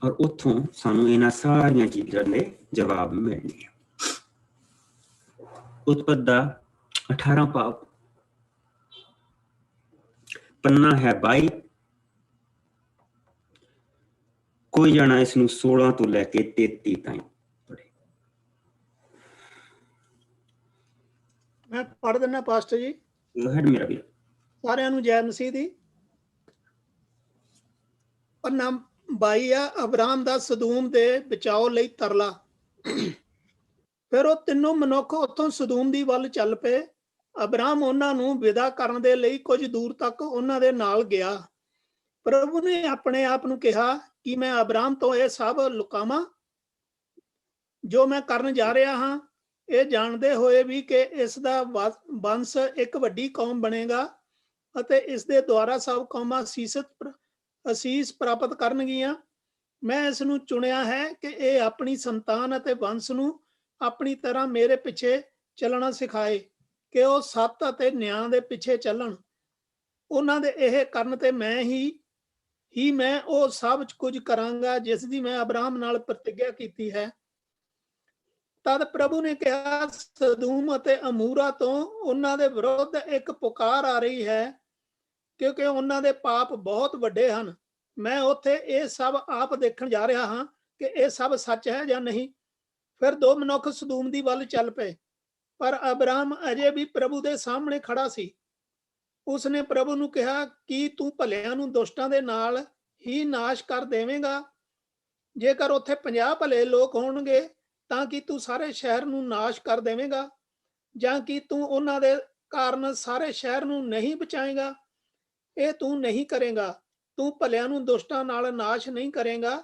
और उत्थों सानू इन्हां सारियां चीज़ां दे जवाब मिलने। उत्पत्ति दा 18 भाव, पन्ना है 22, कोई जाना इसनूं 16 तो लैके 33 ताईं पढ़े। मैं पढ़ दिना पास्टर जी। हेड मेरा भी सारिਆਂ ਨੂੰ ਜੈ ਮਸੀਹ ਦੀ। ਪੰਨਾ 22 ਆ, ਅਬਰਾਮ ਦਾ ਸਦੂਮ ਦੇ ਬਚਾਓ ਲਈ ਤਰਲਾ। ਫਿਰ ਉਹ ਤਿੰਨੋਂ ਮਨੁੱਖ ਉੱਥੋਂ ਸਦੂਮ ਦੀ ਵੱਲ ਚੱਲ ਪਏ। ਅਬਰਾਮ ਉਹਨਾਂ ਨੂੰ ਵਿਦਾ ਕਰਨ ਦੇ ਲਈ ਕੁਝ ਦੂਰ ਤੱਕ ਉਹਨਾਂ ਦੇ ਨਾਲ ਗਿਆ। ਪ੍ਰਭੂ ਨੇ ਆਪਣੇ ਆਪ ਨੂੰ ਕਿਹਾ ਕਿ ਮੈਂ ਅਬਰਾਮ ਤੋਂ ਇਹ ਸਭ ਲੁਕਾਵਾਂ ਜੋ ਮੈਂ ਕਰਨ ਜਾ ਰਿਹਾ ਹਾਂ, ਇਹ ਜਾਣਦੇ ਹੋਏ ਵੀ ਕਿ ਇਸ ਦਾ ਵੰਸ਼ ਇੱਕ ਵੱਡੀ ਕੌਮ ਬਣੇਗਾ ਅਤੇ ਇਸ ਦੇ ਦੁਆਰਾ ਸਭ ਕੌਮਾਂ ਅਸੀਸ ਪ੍ਰਾਪਤ ਕਰਨਗੀਆਂ। ਮੈਂ ਇਸ ਨੂੰ ਚੁਣਿਆ ਹੈ ਕਿ ਇਹ ਆਪਣੀ ਸੰਤਾਨ ਅਤੇ ਵੰਸ਼ ਨੂੰ ਆਪਣੀ ਤਰ੍ਹਾਂ ਮੇਰੇ ਪਿੱਛੇ ਚੱਲਣਾ ਸਿਖਾਏ, ਕਿ ਉਹ ਸੱਤ ਅਤੇ ਨਿਆਂ ਦੇ ਪਿੱਛੇ ਚੱਲਣ। ਉਹਨਾਂ ਦੇ ਇਹ ਕਰਨ ਤੇ ਮੈਂ ਉਹ ਸਭ ਕੁਝ ਕਰਾਂਗਾ ਜਿਸ ਦੀ ਮੈਂ ਅਬਰਾਮ ਨਾਲ ਪ੍ਰਤਿੱਗਿਆ ਕੀਤੀ ਹੈ। ਤਦ ਪ੍ਰਭੂ ਨੇ ਕਿਹਾ, ਸਦੂਮ ਅਤੇ ਅਮੂਰਾ ਤੋਂ ਉਹਨਾਂ ਦੇ ਵਿਰੁੱਧ ਇੱਕ ਪੁਕਾਰ ਆ ਰਹੀ ਹੈ, ਕਿਉਂਕਿ ਉਹਨਾਂ ਦੇ ਪਾਪ ਬਹੁਤ ਵੱਡੇ ਹਨ। ਮੈਂ ਉੱਥੇ ਇਹ ਸਭ ਆਪ ਦੇਖਣ ਜਾ ਰਿਹਾ ਹਾਂ ਕਿ ਇਹ ਸਭ ਸੱਚ ਹੈ ਜਾਂ ਨਹੀਂ। ਫਿਰ ਦੋ ਮਨੁੱਖ ਸਦੂਮ ਦੀ ਵੱਲ ਚੱਲ ਪਏ, ਪਰ ਅਬਰਾਮ ਅਜੇ ਵੀ ਪ੍ਰਭੂ ਦੇ ਸਾਹਮਣੇ ਖੜਾ ਸੀ। ਉਸਨੇ ਪ੍ਰਭੂ ਨੂੰ ਕਿਹਾ, ਕੀ ਤੂੰ ਭਲਿਆਂ ਨੂੰ ਦੁਸ਼ਟਾਂ ਦੇ ਨਾਲ ਹੀ ਨਾਸ਼ ਕਰ ਦੇਵੇਂਗਾ? ਜੇਕਰ ਉੱਥੇ 50 ਭਲੇ ਲੋਕ ਹੋਣਗੇ ਤਾਂ ਕੀ ਤੂੰ ਸਾਰੇ ਸ਼ਹਿਰ ਨੂੰ ਨਾਸ਼ ਕਰ ਦੇਵੇਂਗਾ, ਜਾਂ ਕੀ ਤੂੰ ਉਹਨਾਂ ਦੇ ਕਾਰਨ ਸਾਰੇ ਸ਼ਹਿਰ ਨੂੰ ਨਹੀਂ ਬਚਾਏਗਾ? ਇਹ ਤੂੰ ਨਹੀਂ ਕਰੇਗਾ। ਤੂੰ ਭਲਿਆਂ ਨੂੰ ਦੁਸ਼ਟਾਂ ਨਾਲ ਨਾਸ਼ ਨਹੀਂ ਕਰੇਗਾ,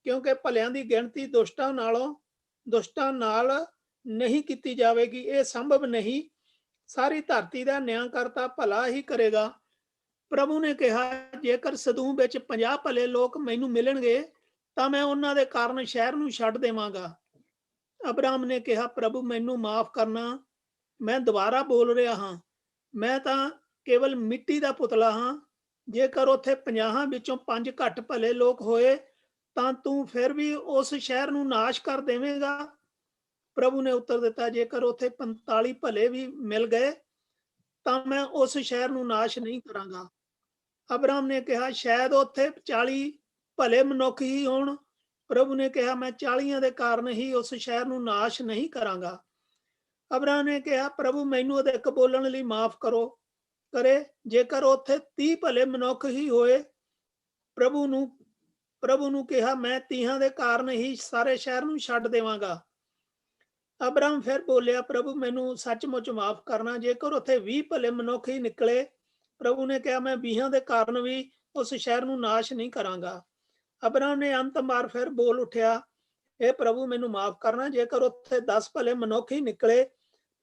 ਕਿਉਂਕਿ ਭਲਿਆਂ ਦੀ ਗਿਣਤੀ ਦੁਸ਼ਟਾਂ ਨਾਲ ਨਹੀਂ ਕੀਤੀ ਜਾਵੇਗੀ। ਇਹ ਸੰਭਵ ਨਹੀਂ। ਸਾਰੀ ਧਰਤੀ ਦਾ ਨਿਆਂਕਰਤਾ ਭਲਾ ਹੀ ਕਰੇਗਾ। ਪ੍ਰਭੂ ਨੇ ਕਿਹਾ, ਜੇਕਰ ਸਦੂਮ ਵਿੱਚ 50 ਭਲੇ ਲੋਕ ਮੈਨੂੰ ਮਿਲਣਗੇ ਤਾਂ ਮੈਂ ਉਹਨਾਂ ਦੇ ਕਾਰਨ ਸ਼ਹਿਰ ਨੂੰ ਛੱਡ ਦੇਵਾਂਗਾ। ਅਬਰਾਮ ਨੇ ਕਿਹਾ, ਪ੍ਰਭੂ ਮੈਨੂੰ ਮਾਫ ਕਰਨਾ, ਮੈਂ ਦੁਬਾਰਾ ਬੋਲ ਰਿਹਾ ਹਾਂ। ਮੈਂ ਤਾਂ ਕੇਵਲ ਮਿੱਟੀ ਦਾ ਪੁਤਲਾ ਹਾਂ। ਜੇਕਰ ਉੱਥੇ 50 ਵਿੱਚੋਂ 5 ਘੱਟ ਭਲੇ ਲੋਕ ਹੋਏ ਤਾਂ ਤੂੰ ਫਿਰ ਵੀ ਉਸ ਸ਼ਹਿਰ ਨੂੰ ਨਾਸ਼ ਕਰ ਦੇਵੇਂਗਾ। ਪ੍ਰਭੂ ਨੇ ਉੱਤਰ ਦਿੱਤਾ, ਜੇਕਰ ਉੱਥੇ 45 ਭਲੇ ਵੀ ਮਿਲ ਗਏ ਤਾਂ ਮੈਂ ਉਸ ਸ਼ਹਿਰ ਨੂੰ ਨਾਸ਼ ਨਹੀਂ ਕਰਾਂਗਾ। ਅਬਰਾਮ ਨੇ ਕਿਹਾ, ਸ਼ਾਇਦ ਉੱਥੇ 40 ਭਲੇ ਮਨੁੱਖ ਹੀ ਹੋਣ। ਪ੍ਰਭੂ ਨੇ ਕਿਹਾ, ਮੈਂ 40 ਦੇ ਕਾਰਨ ਹੀ ਉਸ ਸ਼ਹਿਰ ਨੂੰ ਨਾਸ਼ ਨਹੀਂ ਕਰਾਂਗਾ। ਅਬਰਾਮ ਨੇ ਕਿਹਾ, ਪ੍ਰਭੂ ਮੈਨੂੰ ਅਧਿਕ ਬੋਲਣ ਲਈ ਮਾਫ ਕਰੇ। ਜੇਕਰ ਉੱਥੇ 30 ਭਲੇ ਮਨੁੱਖ ਹੀ ਹੋਏ। ਪ੍ਰਭੂ ਨੂੰ ਕਿਹਾ, ਮੈਂ 30 ਦੇ ਕਾਰਨ ਹੀ ਸਾਰੇ ਸ਼ਹਿਰ ਨੂੰ ਛੱਡ ਦੇਵਾਂਗਾ। ਅਬਰਾਮ ਫਿਰ ਬੋਲਿਆ, ਪ੍ਰਭੂ ਮੈਨੂੰ ਸੱਚਮੁੱਚ ਮਾਫ ਕਰਨਾ, ਜੇਕਰ ਉੱਥੇ 20 ਭਲੇ ਮਨੁੱਖ ਹੀ ਨਿਕਲੇ। ਪ੍ਰਭੂ ਨੇ ਕਿਹਾ, ਮੈਂ 20 ਦੇ ਕਾਰਨ ਵੀ ਉਸ ਸ਼ਹਿਰ ਨੂੰ ਨਾਸ਼ ਨਹੀਂ ਕਰਾਂਗਾ। ਅਬਰਾਮ ਨੇ ਅੰਤ ਵਾਰ ਫਿਰ ਬੋਲ ਉੱਠਿਆ, ਇਹ ਪ੍ਰਭੂ ਮੈਨੂੰ ਮਾਫ ਕਰਨਾ, ਜੇਕਰ ਉੱਥੇ 10 ਭਲੇ ਮਨੁੱਖ ਹੀ ਨਿਕਲੇ।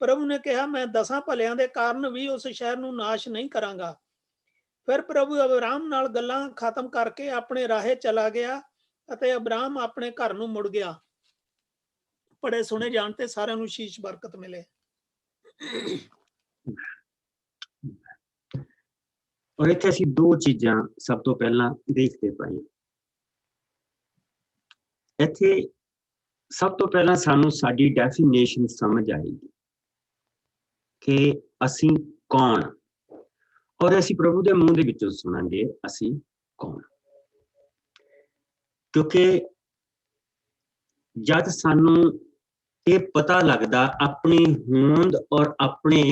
ਪ੍ਰਭੂ ਨੇ ਕਿਹਾ, ਮੈਂ 10 ਭਲਿਆਂ ਦੇ ਕਾਰਨ ਵੀ ਉਸ ਸ਼ਹਿਰ ਨੂੰ ਨਾਸ਼ ਨਹੀਂ ਕਰਾਂਗਾ। ਫਿਰ ਪ੍ਰਭੂ ਅਬਰਾਮ ਨਾਲ ਗੱਲਾਂ ਖਤਮ ਕਰਕੇ ਆਪਣੇ ਰਾਹੇ ਚਲਾ ਗਿਆ ਅਤੇ ਅਬਰਾਮ ਆਪਣੇ ਘਰ ਨੂੰ ਮੁੜ ਗਿਆ। ਪੜੇ ਸੁਣੇ ਜਾਣ ਤੇ ਸਾਰਿਆਂ ਨੂੰ ਸ਼ੀਸ਼ ਬਰਕਤ ਮਿਲੇ। ਔਰ ਇੱਥੇ ਅਸੀਂ ਦੋ ਚੀਜ਼ਾਂ ਸਭ ਤੋਂ ਪਹਿਲਾਂ ਦੇਖਦੇ ਪਏ। ਇੱਥੇ ਸਭ ਤੋਂ ਪਹਿਲਾਂ ਸਾਨੂੰ ਸਾਡੀ ਡੈਫੀਨੇਸ਼ਨ ਸਮਝ ਆਏਗੀ ਕਿ ਅਸੀਂ ਕੌਣ, ਔਰ ਅਸੀਂ ਪ੍ਰਭੂ ਦੇ ਮੂੰਹ ਦੇ ਵਿੱਚੋਂ ਸੁਣਾਂਗੇ ਅਸੀਂ ਕੌਣ। ਕਿਉਂਕਿ ਜਦ ਸਾਨੂੰ ਇਹ ਪਤਾ ਲੱਗਦਾ, ਆਪਣੀ ਹੋਂਦ ਔਰ ਆਪਣੇ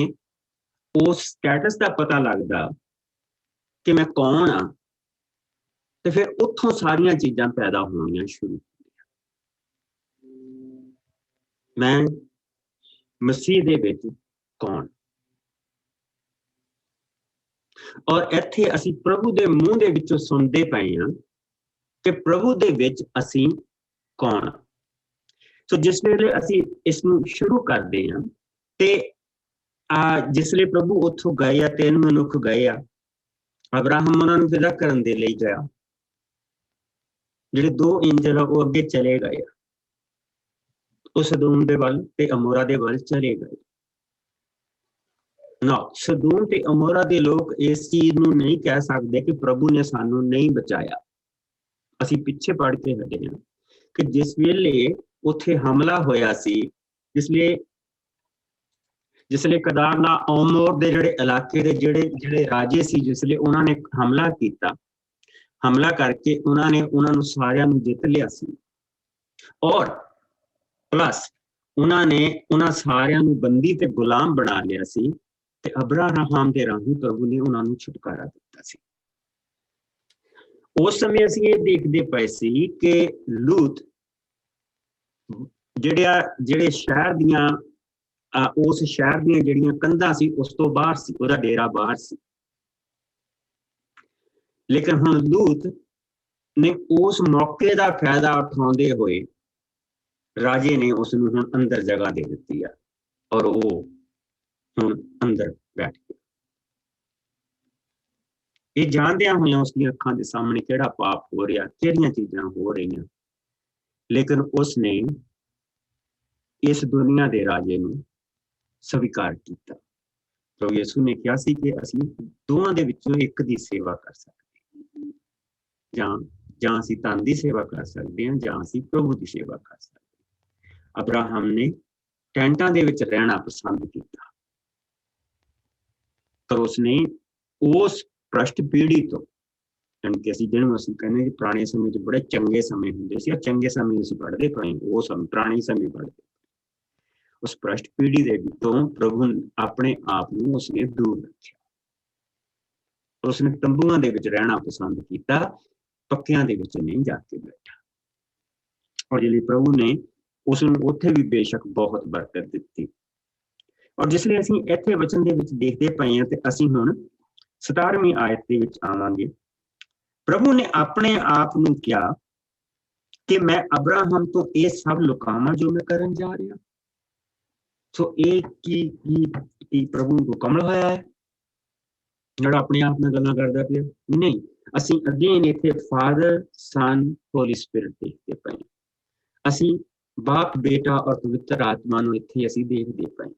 ਉਸ ਸਟੇਟਸ ਦਾ ਪਤਾ ਲੱਗਦਾ ਕਿ ਮੈਂ ਕੌਣ ਆ, ਤੇ ਫਿਰ ਉੱਥੋਂ ਸਾਰੀਆਂ ਚੀਜ਼ਾਂ ਪੈਦਾ ਹੋਣੀਆਂ ਸ਼ੁਰੂ ਹੁੰਦੀਆਂ। ਮੈਂ ਮਸੀਹ ਦੇ ਵਿੱਚ ਕੌਣ, ਔਰ ਇੱਥੇ ਅਸੀਂ ਪ੍ਰਭੂ ਦੇ ਮੂੰਹ ਦੇ ਵਿੱਚੋਂ ਸੁਣਦੇ ਪਏ ਹਾਂ ਕਿ ਪ੍ਰਭੂ ਦੇ ਵਿੱਚ ਅਸੀਂ ਕੌਣ। ਸੋ ਜਿਸ ਵੇਲੇ ਅਸੀਂ ਇਸ ਨੂੰ ਸ਼ੁਰੂ ਕਰਦੇ ਹਾਂ ਤੇ ਜਿਸ ਵੇਲੇ ਪ੍ਰਭੂ ਉੱਥੋਂ ਗਏ ਆ, 3 ਮਨੁੱਖ ਗਏ ਆ, ਅਬਰਾਹਮ ਉਹਨਾਂ ਨੂੰ ਵਿਦਾ ਕਰਨ ਦੇ ਲਈ ਗਿਆ। ਜਿਹੜੇ 2 ਏਂਜਲ ਆ ਉਹ ਅੱਗੇ ਚਲੇ ਗਏ, ਉਹ ਸਦੂਮ ਦੇ ਵੱਲ ਤੇ ਅਮੋਰਾ ਦੇ ਵੱਲ ਚਲੇ ਗਏ। ਨਾ, ਸਦੂਮ ਤੇ ਅਮੋਰਾ ਦੇ ਲੋਕ ਇਸ ਚੀਜ਼ ਨੂੰ ਨਹੀਂ ਕਹਿ ਸਕਦੇ ਕਿ ਪ੍ਰਭੂ ਨੇ ਸਾਨੂੰ ਨਹੀਂ ਬਚਾਇਆ। ਅਸੀਂ ਪਿੱਛੇ ਪੜ ਕੇ ਹਟੇ ਹਾਂ ਕਿ ਜਿਸ ਵੇਲੇ ਉੱਥੇ ਹਮਲਾ ਹੋਇਆ ਸੀ, ਜਿਸਲੇ ਕਦਾਰਨਾ ਔਮੋਰ ਦੇ ਜਿਹੜੇ ਇਲਾਕੇ ਦੇ ਜਿਹੜੇ ਰਾਜੇ ਸੀ, ਜਿਸਲੇ ਉਹਨਾਂ ਨੇ ਹਮਲਾ ਕੀਤਾ, ਹਮਲਾ ਕਰਕੇ ਉਹਨਾਂ ਨੂੰ ਸਾਰਿਆਂ ਨੂੰ ਜਿੱਤ ਲਿਆ ਸੀ, ਔਰ ਪਲੱਸ ਉਹਨਾਂ ਸਾਰਿਆਂ ਨੂੰ ਬੰਦੀ ਤੇ ਗੁਲਾਮ ਬਣਾ ਲਿਆ ਸੀ, ਤੇ ਅਬਰਾਹਮ ਦੇ ਰਾਹੀਂ ਪ੍ਰਭੂ ਨੇ ਉਹਨਾਂ ਨੂੰ ਛੁਟਕਾਰਾ ਦਿੱਤਾ ਸੀ। ਉਸ ਸਮੇਂ ਅਸੀਂ ਇਹ ਦੇਖਦੇ ਪਏ ਸੀ ਕਿ ਲੂਤ ਜਿਹੜੇ ਸ਼ਹਿਰ ਦੀਆਂ ਉਸ ਸ਼ਹਿਰ ਦੀਆਂ ਜਿਹੜੀਆਂ ਕੰਧਾਂ ਸੀ ਉਸ ਤੋਂ ਬਾਹਰ ਸੀ, ਉਹਦਾ ਡੇਰਾ ਬਾਹਰ ਸੀ। ਲੇਕਿਨ ਹੁਣ ਲੂਤ ਨੇ ਉਸ ਮੌਕੇ ਦਾ ਫਾਇਦਾ ਉਠਾਉਂਦੇ ਹੋਏ ਰਾਜੇ ਨੇ ਉਸ ਨੂੰ ਹੁਣ ਅੰਦਰ ਜਗ੍ਹਾ ਦੇ ਦਿੱਤੀ ਆ, ਔਰ ਉਹ ਹੁਣ ਅੰਦਰ ਬੈਠ ਗਿਆ। ਇਹ ਜਾਣਦਿਆਂ ਹੋਇਆਂ ਉਸਦੀਆਂ ਅੱਖਾਂ ਦੇ ਸਾਹਮਣੇ ਕਿਹੜਾ ਪਾਪ ਹੋ ਰਿਹਾ, ਕਿਹੜੀਆਂ ਚੀਜ਼ਾਂ ਹੋ ਰਹੀਆਂ, ਲੇਕਿਨ ਉਸਨੇ ਇਸ ਦੁਨੀਆ ਦੇ ਰਾਜੇ ਨੂੰ ਸਵੀਕਾਰ ਕੀਤਾ। ਪ੍ਰਭੂ ਯਿਸੂ ਨੇ ਕਿਹਾ ਸੀ ਕਿ ਅਸੀਂ ਦੋਵਾਂ ਦੇ ਵਿੱਚੋਂ ਇੱਕ ਦੀ ਸੇਵਾ ਕਰ ਸਕਦੇ ਹਾਂ, ਜਾਂ ਅਸੀਂ ਧਨ ਦੀ ਸੇਵਾ ਕਰ ਸਕਦੇ ਹਾਂ, ਜਾਂ ਅਸੀਂ ਪ੍ਰਭੂ ਦੀ ਸੇਵਾ ਕਰ ਸਕਦੇ ਹਾਂ। ਅਬਰਾਹਮ ਨੇ ਟੈਂਟਾਂ ਦੇ ਵਿੱਚ ਰਹਿਣਾ ਪਸੰਦ ਕੀਤਾ, ਪਰ ਉਸਨੇ ਉਸ ਭ੍ਰਸ਼ਟ ਪੀੜ੍ਹੀ ਤੋਂ, ਕਿ ਜਿਹਨੂੰ ਅਸੀਂ ਕਹਿੰਦੇ ਕਿ ਪੁਰਾਣੇ ਸਮੇਂ 'ਚ ਬੜੇ ਚੰਗੇ ਸਮੇਂ ਹੁੰਦੇ ਸੀ, ਚੰਗੇ ਸਮੇਂ ਅਸੀਂ ਪੜ੍ਹਦੇ ਪਏ, ਉਹ ਪੁਰਾਣੇ ਸਮੇਂ ਪੜ੍ਹਦੇ, ਉਸ ਭ੍ਰਸ਼ਟ ਪੀੜ੍ਹੀ ਦੇ ਤੋਂ ਪ੍ਰਭੂ ਆਪਣੇ ਆਪ ਨੂੰ ਉਸਨੇ ਦੂਰ ਰੱਖਿਆ। ਉਸਨੇ ਤੰਬੂਆਂ ਦੇ ਵਿੱਚ ਰਹਿਣਾ ਪਸੰਦ ਕੀਤਾ, ਪੱਕਿਆਂ ਦੇ ਵਿੱਚ ਨਹੀਂ ਜਾ ਕੇ ਬੈਠਾ। ਔਰ ਜਿਹੜੀ ਪ੍ਰਭੂ ਨੇ ਉਸ ਨੂੰ ਉੱਥੇ ਵੀ ਬੇਸ਼ੱਕ ਬਹੁਤ ਬਰਕਤ ਦਿੱਤੀ। ਔਰ ਜਿਸ ਲਈ ਅਸੀਂ ਇੱਥੇ ਵਚਨ ਦੇ ਵਿੱਚ ਦੇਖਦੇ ਪਏ ਹਾਂ, ਤੇ ਅਸੀਂ ਹੁਣ 17ਵੀਂ ਆਇਤ ਦੇ ਵਿੱਚ ਆਵਾਂਗੇ। ਪ੍ਰਭੂ ਨੇ ਆਪਣੇ ਆਪ ਨੂੰ ਕਿਹਾ ਕਿ ਮੈਂ ਅਬਰਾਹਮ ਤੋਂ ਇਹ ਸਭ ਲੁਕਾਵਾਂ ਜੋ ਮੈਂ ਕਰਨ ਜਾ ਰਿਹਾ। ਸੋ ਇਹ ਕੀ ਪ੍ਰਭੂ ਨੂੰ ਕਮਲ ਹੋਇਆ ਹੈ ਜਿਹੜਾ ਆਪਣੇ ਆਪ ਨਾਲ ਗੱਲਾਂ ਕਰਦਾ ਪਿਆ? ਨਹੀਂ, ਅਸੀਂ ਅਗੇਨ ਇੱਥੇ ਫਾਦਰ, ਸਨ, ਹੋਲੀ ਸਪਿਰਿਟ ਦੇਖਦੇ ਪਏ। ਅਸੀਂ ਬਾਪ, ਬੇਟਾ ਔਰ ਪਵਿੱਤਰ ਆਤਮਾ ਨੂੰ ਇੱਥੇ ਅਸੀਂ ਦੇਖਦੇ ਪਏ।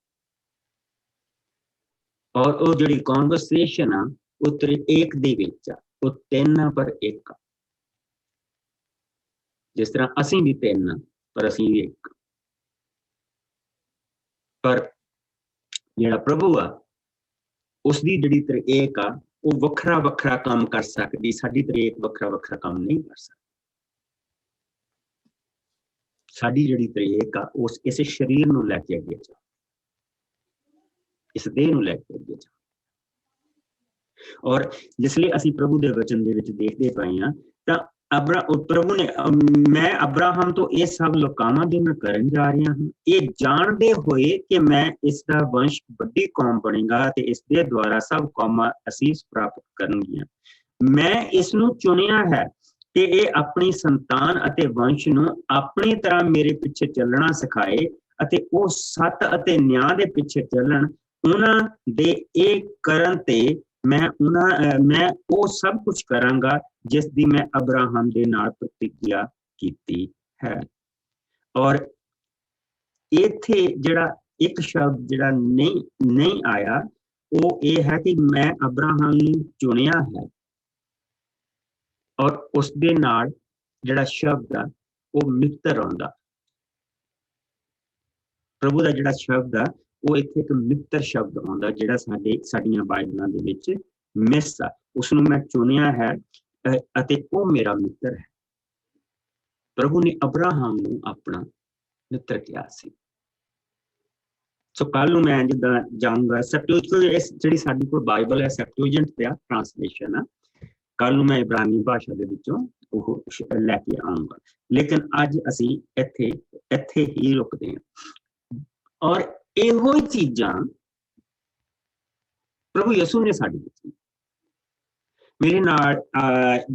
ਔਰ ਉਹ ਜਿਹੜੀ ਕਨਵਰਸੇਸ਼ਨ ਆ ਉਹ ਤ੍ਰਿਏਕ ਦੇ ਵਿੱਚ ਆ, ਉਹ 3 ਪਰ 1 ਆ। ਜਿਸ ਤਰ੍ਹਾਂ ਅਸੀਂ ਵੀ 3 ਪਰ ਅਸੀਂ ਵੀ 1, ਪਰ ਜਿਹੜਾ ਪ੍ਰਭੂ ਆ ਉਸਦੀ ਜਿਹੜੀ ਤ੍ਰਿਏਕ ਆ ਉਹ ਵੱਖਰਾ ਵੱਖਰਾ ਕੰਮ ਕਰ ਸਕਦੀ, ਸਾਡੀ ਤ੍ਰਿਏਕ ਵੱਖਰਾ ਵੱਖਰਾ ਕੰਮ ਨਹੀਂ ਕਰ ਸਕਦੀ। ਸਾਡੀ ਜਿਹੜੀ ਤ੍ਰਿਏਕ ਆ ਉਸ ਇਸੇ ਸਰੀਰ ਨੂੰ ਲੈ ਕੇ ਅੱਗੇ ਜਾ, ਇਸ ਦੇਹ ਨੂੰ ਲੈ ਕੇ ਅੱਗੇ ਜਾ। ਔਰ ਜਿਸ ਲਈ ਅਸੀਂ ਪ੍ਰਭੂ ਦੇ ਵਚਨ ਦੇ ਵਿੱਚ ਦੇਖਦੇ ਪਏ ਹਾਂ, ਤਾਂ ਪ੍ਰਭੂ ਨੇ ਮੈਂ ਅਬਰਾਹਮ ਤੋਂ ਇਹ ਸਭ ਲੁਕਾਵਾਂ ਜੋ ਮੈਂ ਕਰਨ ਜਾ ਰਿਹਾ ਹਾਂ, ਇਹ ਜਾਣਦੇ ਹੋਏ ਕਿ ਮੈਂ ਇਸ ਦਾ ਵੰਸ਼ ਵੱਡੀ ਕੌਮ ਬਣੇਗਾ ਤੇ ਇਸ ਦੇ ਦੁਆਰਾ ਸਭ ਕੌਮਾਂ ਅਸੀਸ ਪ੍ਰਾਪਤ ਕਰਨਗੀਆਂ। ਮੈਂ ਇਸ ਨੂੰ ਚੁਣਿਆ ਹੈ ਕਿ ਇਹ ਆਪਣੀ ਸੰਤਾਨ ਅਤੇ ਵੰਸ਼ ਨੂੰ ਆਪਣੀ ਤਰ੍ਹਾਂ ਮੇਰੇ ਪਿੱਛੇ ਚੱਲਣਾ ਸਿਖਾਏ, ਅਤੇ ਉਹ ਸੱਤ ਅਤੇ ਨਿਆਂ ਦੇ ਪਿੱਛੇ ਚੱਲਣ। ਉਹਨਾਂ ਦੇ ਇਹ ਕਰਨ ਤੇ ਮੈਂ ਉਹ ਸਭ ਕੁਝ ਕਰਾਂਗਾ ਜਿਸ ਦੀ ਮੈਂ ਅਬਰਾਹਮ ਦੇ ਨਾਲ ਪ੍ਰਤਿਗਿਆ ਕੀਤੀ ਹੈ। ਔਰ ਇੱਥੇ ਜਿਹੜਾ ਇੱਕ ਸ਼ਬਦ ਜਿਹੜਾ ਨਹੀਂ ਆਇਆ ਉਹ ਇਹ ਹੈ ਕਿ ਮੈਂ ਅਬਰਾਹਮ ਨੂੰ ਚੁਣਿਆ ਹੈ। ਔਰ ਉਸ ਦੇ ਨਾਲ ਜਿਹੜਾ ਸ਼ਬਦ ਆ ਉਹ ਮਿੱਤਰ ਆਉਂਦਾ। ਪ੍ਰਭੂ ਦਾ ਜਿਹੜਾ ਸ਼ਬਦ ਆ ਉਹ ਇੱਥੇ ਇੱਕ ਮਿੱਤਰ ਸ਼ਬਦ ਆਉਂਦਾ, ਜਿਹੜਾ ਸਾਡੀਆਂ ਬਾਈਬਲਾਂ ਦੇ ਵਿੱਚ ਮਿਸ ਆ। ਉਸਨੂੰ ਮੈਂ ਚੁਣਿਆ ਹੈ ਅਤੇ ਉਹ ਮੇਰਾ ਮਿੱਤਰ ਹੈ। ਪ੍ਰਭੂ ਨੇ ਅਬਰਾਹਮ ਨੂੰ ਆਪਣਾ ਮਿੱਤਰ ਕਿਹਾ ਸੀ। ਸੋ ਕੱਲ ਨੂੰ ਮੈਂ ਜਿੱਦਾਂ ਜਾਊਂਗਾ ਜਿਹੜੀ ਸਾਡੀ ਕੋਲ ਬਾਈਬਲ ਹੈ ਸੈਪਟੂਜੈਂਟ ਤੇ ਆ ਟ੍ਰਾਂਸਲੇਸ਼ਨ ਆ, ਕੱਲ ਨੂੰ ਮੈਂ ਇਬਰਾਨੀ ਭਾਸ਼ਾ ਦੇ ਵਿੱਚੋਂ ਉਹ ਲੈ ਕੇ ਆਊਂਗਾ। ਲੇਕਿਨ ਅੱਜ ਅਸੀਂ ਇੱਥੇ ਹੀ ਰੁਕਦੇ ਹਾਂ। ਔਰ ਇਹੋ ਹੀ ਚੀਜ਼ਾਂ ਪ੍ਰਭੂ ਯਿਸੂ ਨੇ ਸਾਡੀ ਦਿੱਤੀ। ਮੇਰੇ ਨਾਲ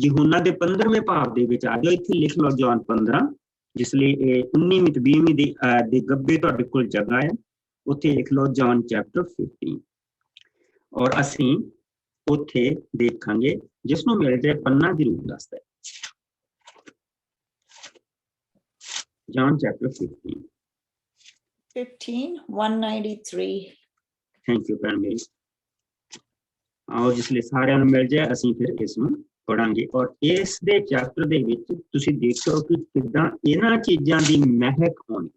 ਯਹੂਨਾ ਦੇ 15ਵੇਂ ਭਾਵ ਦੇ ਵਿੱਚ ਆ ਜਾਓ। ਇੱਥੇ ਲਿਖ ਲਓ ਜੌਨ 15, ਜਿਸ ਲਈ ਇਹ 19ਵੀਂ ਤੇ 20ਵੀਂ ਦੇ ਗੱਬੇ ਤੁਹਾਡੇ ਕੋਲ ਜਗ੍ਹਾ ਹੈ, ਉੱਥੇ ਲਿਖ ਲਓ ਜੌਨ ਚੈਪਟਰ 15। ਔਰ ਅਸੀਂ ਉੱਥੇ ਦੇਖਾਂਗੇ, ਜਿਸ ਨੂੰ ਮਿਲ ਜਾਏ ਪੰਨਾ ਜ਼ਰੂਰ ਦੱਸਦਾ ਹੈ। John chapter 15 193। ਥੈਂਕ ਯੂ ਭੈਣ ਮੇਰੀ। ਆਓ ਜਿਸ ਲਈ ਸਾਰਿਆਂ ਨੂੰ ਮਿਲ ਜਾਏ, ਅਸੀਂ ਫਿਰ ਇਸ ਨੂੰ ਪੜਾਂਗੇ। ਔਰ ਇਸ ਦੇ ਚੈਪਟਰ ਦੇ ਵਿੱਚ ਤੁਸੀਂ ਦੇਖੋ ਕਿ ਕਿੱਦਾਂ ਇਹਨਾਂ ਚੀਜ਼ਾਂ ਦੀ ਮਹਿਕ ਆਉਣੀ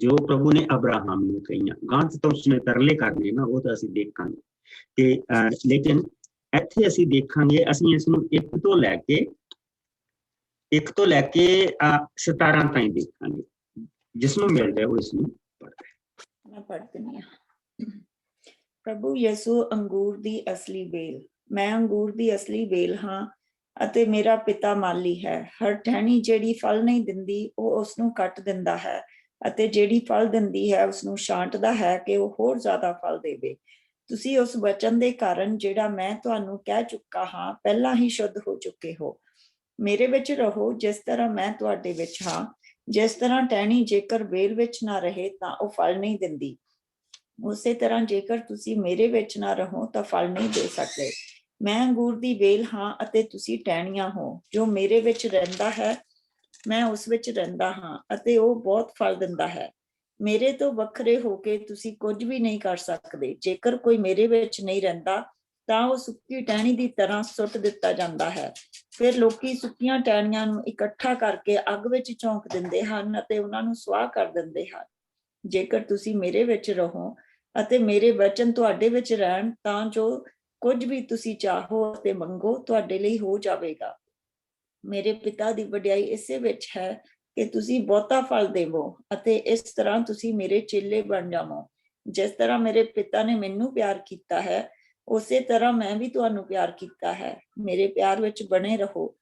ਜੋ ਪ੍ਰਭੂ ਨੇ ਅਬਰਾਹਮ ਨੂੰ ਕਹੀਆਂ। ਗਾਂ ਤੋਂ ਉਸਨੇ ਤਰਲੇ ਕਰਨੇ ਨਾ, ਉਹ ਤਾਂ ਅਸੀਂ ਦੇਖਾਂਗੇ। ਤੇ ਲੇਕਿਨ ਇੱਥੇ ਅਸੀਂ ਦੇਖਾਂਗੇ, ਅਸੀਂ ਇਸ ਨੂੰ 1 ਤੋਂ ਲੈ ਕੇ 17 ਤਾਈਂ ਦੇਖਾਂਗੇ। ਜਿਸ ਨੂੰ ਮਿਲ ਜਾਏ ਉਹ ਇਸ ਨੂੰ ਮੈਂ ਪੜ੍ਹ ਦਿੰਦੀ ਹਾਂ। ਪ੍ਰਭੂ ਯਿਸੂ ਅੰਗੂਰ ਦੀ ਅਸਲੀ ਵੇਲ। ਮੈਂ ਅੰਗੂਰ ਦੀ ਅਸਲੀ ਵੇਲ ਹਾਂ ਅਤੇ ਮੇਰਾ ਪਿਤਾ ਮਾਲੀ ਹੈ। ਹਰ ਟਹਿਣੀ ਜਿਹੜੀ ਫਲ ਨਹੀਂ ਦਿੰਦੀ ਉਹ ਉਸ ਨੂੰ ਕੱਟ ਦਿੰਦਾ ਹੈ, ਅਤੇ ਜਿਹੜੀ ਫਲ ਦਿੰਦੀ ਹੈ ਉਸ ਨੂੰ ਛਾਂਟਦਾ ਹੈ ਕਿ ਉਹ ਹੋਰ ਜ਼ਿਆਦਾ ਫਲ ਦੇਵੇ। ਤੁਸੀਂ ਉਸ ਵਚਨ ਦੇ ਕਾਰਨ ਜਿਹੜਾ ਮੈਂ ਤੁਹਾਨੂੰ ਕਹਿ ਚੁੱਕਾ ਹਾਂ ਪਹਿਲਾਂ ਹੀ ਸ਼ੁੱਧ ਹੋ ਚੁੱਕੇ ਹੋ। ਮੇਰੇ ਵਿੱਚ ਰਹੋ ਜਿਸ ਤਰ੍ਹਾਂ ਮੈਂ ਤੁਹਾਡੇ ਵਿੱਚ ਹਾਂ। ਜਿਸ ਤਰ੍ਹਾਂ ਟਹਿਣੀ ਜੇਕਰ ਵੇਲ ਵਿੱਚ ਨਾ ਰਹੇ ਤਾਂ ਉਹ ਫਲ ਨਹੀਂ ਦਿੰਦੀ, ਉਸੇ ਤਰ੍ਹਾਂ ਜੇਕਰ ਤੁਸੀਂ ਮੇਰੇ ਵਿੱਚ ਨਾ ਰਹੋ ਤਾਂ ਫਲ ਨਹੀਂ ਦੇ ਸਕਦੇ। ਮੈਂ ਅੰਗੂਰ ਦੀ ਵੇਲ ਹਾਂ ਅਤੇ ਤੁਸੀਂ ਟਹਿਣੀਆਂ ਹੋ। ਜੋ ਮੇਰੇ ਵਿੱਚ ਰਹਿੰਦਾ ਹੈ ਮੈਂ ਉਸ ਵਿੱਚ ਰਹਿੰਦਾ ਹਾਂ ਅਤੇ ਉਹ ਬਹੁਤ ਫਲ ਦਿੰਦਾ ਹੈ। ਮੇਰੇ ਤੋਂ ਵੱਖਰੇ ਹੋ ਕੇ ਤੁਸੀਂ ਕੁਝ ਵੀ ਨਹੀਂ ਕਰ ਸਕਦੇ। ਜੇਕਰ ਕੋਈ ਮੇਰੇ ਵਿੱਚ ਨਹੀਂ ਰਹਿੰਦਾ ਤਾਂ ਉਹ ਸੁੱਕੀ ਟਹਿਣੀ ਦੀ ਤਰ੍ਹਾਂ ਸੁੱਟ ਦਿੱਤਾ ਜਾਂਦਾ ਹੈ। ਫਿਰ ਲੋਕੀ ਸੁੱਕੀਆਂ ਟਹਿਣੀਆਂ ਨੂੰ ਇਕੱਠਾ ਕਰਕੇ ਅੱਗ ਵਿੱਚ ਝੋਂਕ ਦਿੰਦੇ ਹਨ ਅਤੇ ਉਹਨਾਂ ਨੂੰ ਸੁਆਹ ਕਰ ਦਿੰਦੇ ਹਨ। ਜੇਕਰ ਤੁਸੀਂ ਮੇਰੇ ਵਿੱਚ ਰਹੋ ਅਤੇ ਮੇਰੇ ਵਚਨ ਤੁਹਾਡੇ ਵਿੱਚ ਰਹਿਣ ਤਾਂ ਜੋ ਕੁਝ ਵੀ ਤੁਸੀਂ ਚਾਹੋ ਅਤੇ ਮੰਗੋ ਤੁਹਾਡੇ ਲਈ ਹੋ ਜਾਵੇਗਾ। ਮੇਰੇ ਪਿਤਾ ਦੀ ਵਡਿਆਈ ਇਸੇ ਵਿੱਚ ਹੈ ਕਿ ਤੁਸੀਂ ਬਹੁਤਾ ਫਲ ਦੇਵੋ ਅਤੇ ਇਸ ਤਰ੍ਹਾਂ ਤੁਸੀਂ ਮੇਰੇ ਚੇਲੇ ਬਣ ਜਾਵੋ। ਜਿਸ ਤਰ੍ਹਾਂ ਮੇਰੇ ਪਿਤਾ ਨੇ ਮੈਨੂੰ ਪਿਆਰ ਕੀਤਾ ਹੈ ਉਸੇ ਤਰ੍ਹਾਂ ਮੈਂ ਵੀ ਤੁਹਾਨੂੰ ਪਿਆਰ ਕੀਤਾ ਹੈ। ਮੇਰੇ ਪਿਆਰ ਵਿੱਚ ਬਣੇ ਰਹੋ।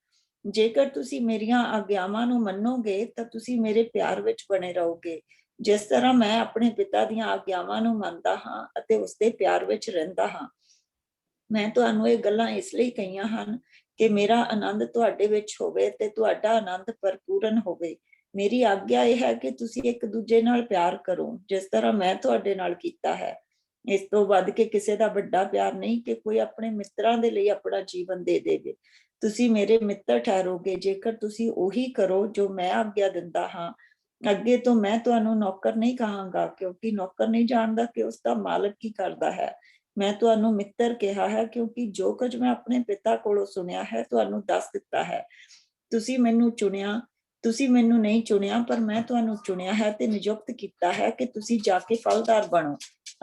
ਜੇਕਰ ਤੁਸੀਂ ਮੇਰੀਆਂ ਆਗਿਆਵਾਂ ਨੂੰ ਮੰਨੋਗੇ ਤਾਂ ਤੁਸੀਂ ਮੇਰੇ ਪਿਆਰ ਵਿੱਚ ਬਣੇ ਰਹੋਗੇ, ਜਿਸ ਤਰ੍ਹਾਂ ਮੈਂ ਆਪਣੇ ਪਿਤਾ ਦੀਆਂ ਆਗਿਆਵਾਂ ਨੂੰ ਮੰਨਦਾ ਹਾਂ ਅਤੇ ਉਸਦੇ ਪਿਆਰ ਵਿੱਚ ਰਹਿੰਦਾ ਹਾਂ। ਮੈਂ ਤੁਹਾਨੂੰ ਇਹ ਗੱਲਾਂ ਇਸ ਲਈ ਕਹੀਆਂ ਹਨ ਕਿ ਮੇਰਾ ਆਨੰਦ ਤੁਹਾਡੇ ਵਿੱਚ ਹੋਵੇ ਤੇ ਤੁਹਾਡਾ ਆਨੰਦ ਭਰਪੂਰਨ ਹੋਵੇ। ਮੇਰੀ ਆਗਿਆ ਇਹ ਹੈ ਕਿ ਤੁਸੀਂ ਇੱਕ ਦੂਜੇ ਨਾਲ ਪਿਆਰ ਕਰੋ ਜਿਸ ਤਰ੍ਹਾਂ ਮੈਂ ਤੁਹਾਡੇ ਨਾਲ ਕੀਤਾ ਹੈ। ਇਸ ਤੋਂ ਵੱਧ ਕੇ ਕਿਸੇ ਦਾ ਵੱਡਾ ਪਿਆਰ ਨਹੀਂ ਕਿ ਕੋਈ ਆਪਣੇ ਮਿੱਤਰਾਂ ਦੇ ਲਈ ਆਪਣਾ ਜੀਵਨ ਦੇ ਦੇਵੇ। ਤੁਸੀਂ ਮੇਰੇ ਮਿੱਤਰ ਠਹਿਰੋਗੇ ਜੇਕਰ ਤੁਸੀਂ ਉਹੀ ਕਰੋ ਜੋ ਮੈਂ ਆਗਿਆ ਦਿੰਦਾ ਹਾਂ। ਅੱਗੇ ਤੋਂ ਮੈਂ ਤੁਹਾਨੂੰ ਨੌਕਰ ਨਹੀਂ ਕਹਾਂਗਾ, ਕਿਉਂਕਿ ਨੌਕਰ ਨਹੀਂ ਜਾਣਦਾ ਕਿ ਉਸਦਾ ਮਾਲਕ ਕੀ ਕਰਦਾ ਹੈ। ਮੈਂ ਤੁਹਾਨੂੰ ਮਿੱਤਰ ਕਿਹਾ ਹੈ ਕਿਉਂਕਿ ਜੋ ਕੁਝ ਮੈਂ ਆਪਣੇ ਪਿਤਾ ਕੋਲੋਂ ਸੁਣਿਆ ਹੈ ਤੁਹਾਨੂੰ ਦੱਸ ਦਿੱਤਾ ਹੈ। ਤੁਸੀਂ ਮੈਨੂੰ ਨਹੀਂ ਚੁਣਿਆ, ਪਰ ਮੈਂ ਤੁਹਾਨੂੰ ਚੁਣਿਆ ਹੈ ਤੇ ਨਿਯੁਕਤ ਕੀਤਾ ਹੈ ਕਿ ਤੁਸੀਂ ਜਾ ਕੇ ਫਲਦਾਰ ਬਣੋ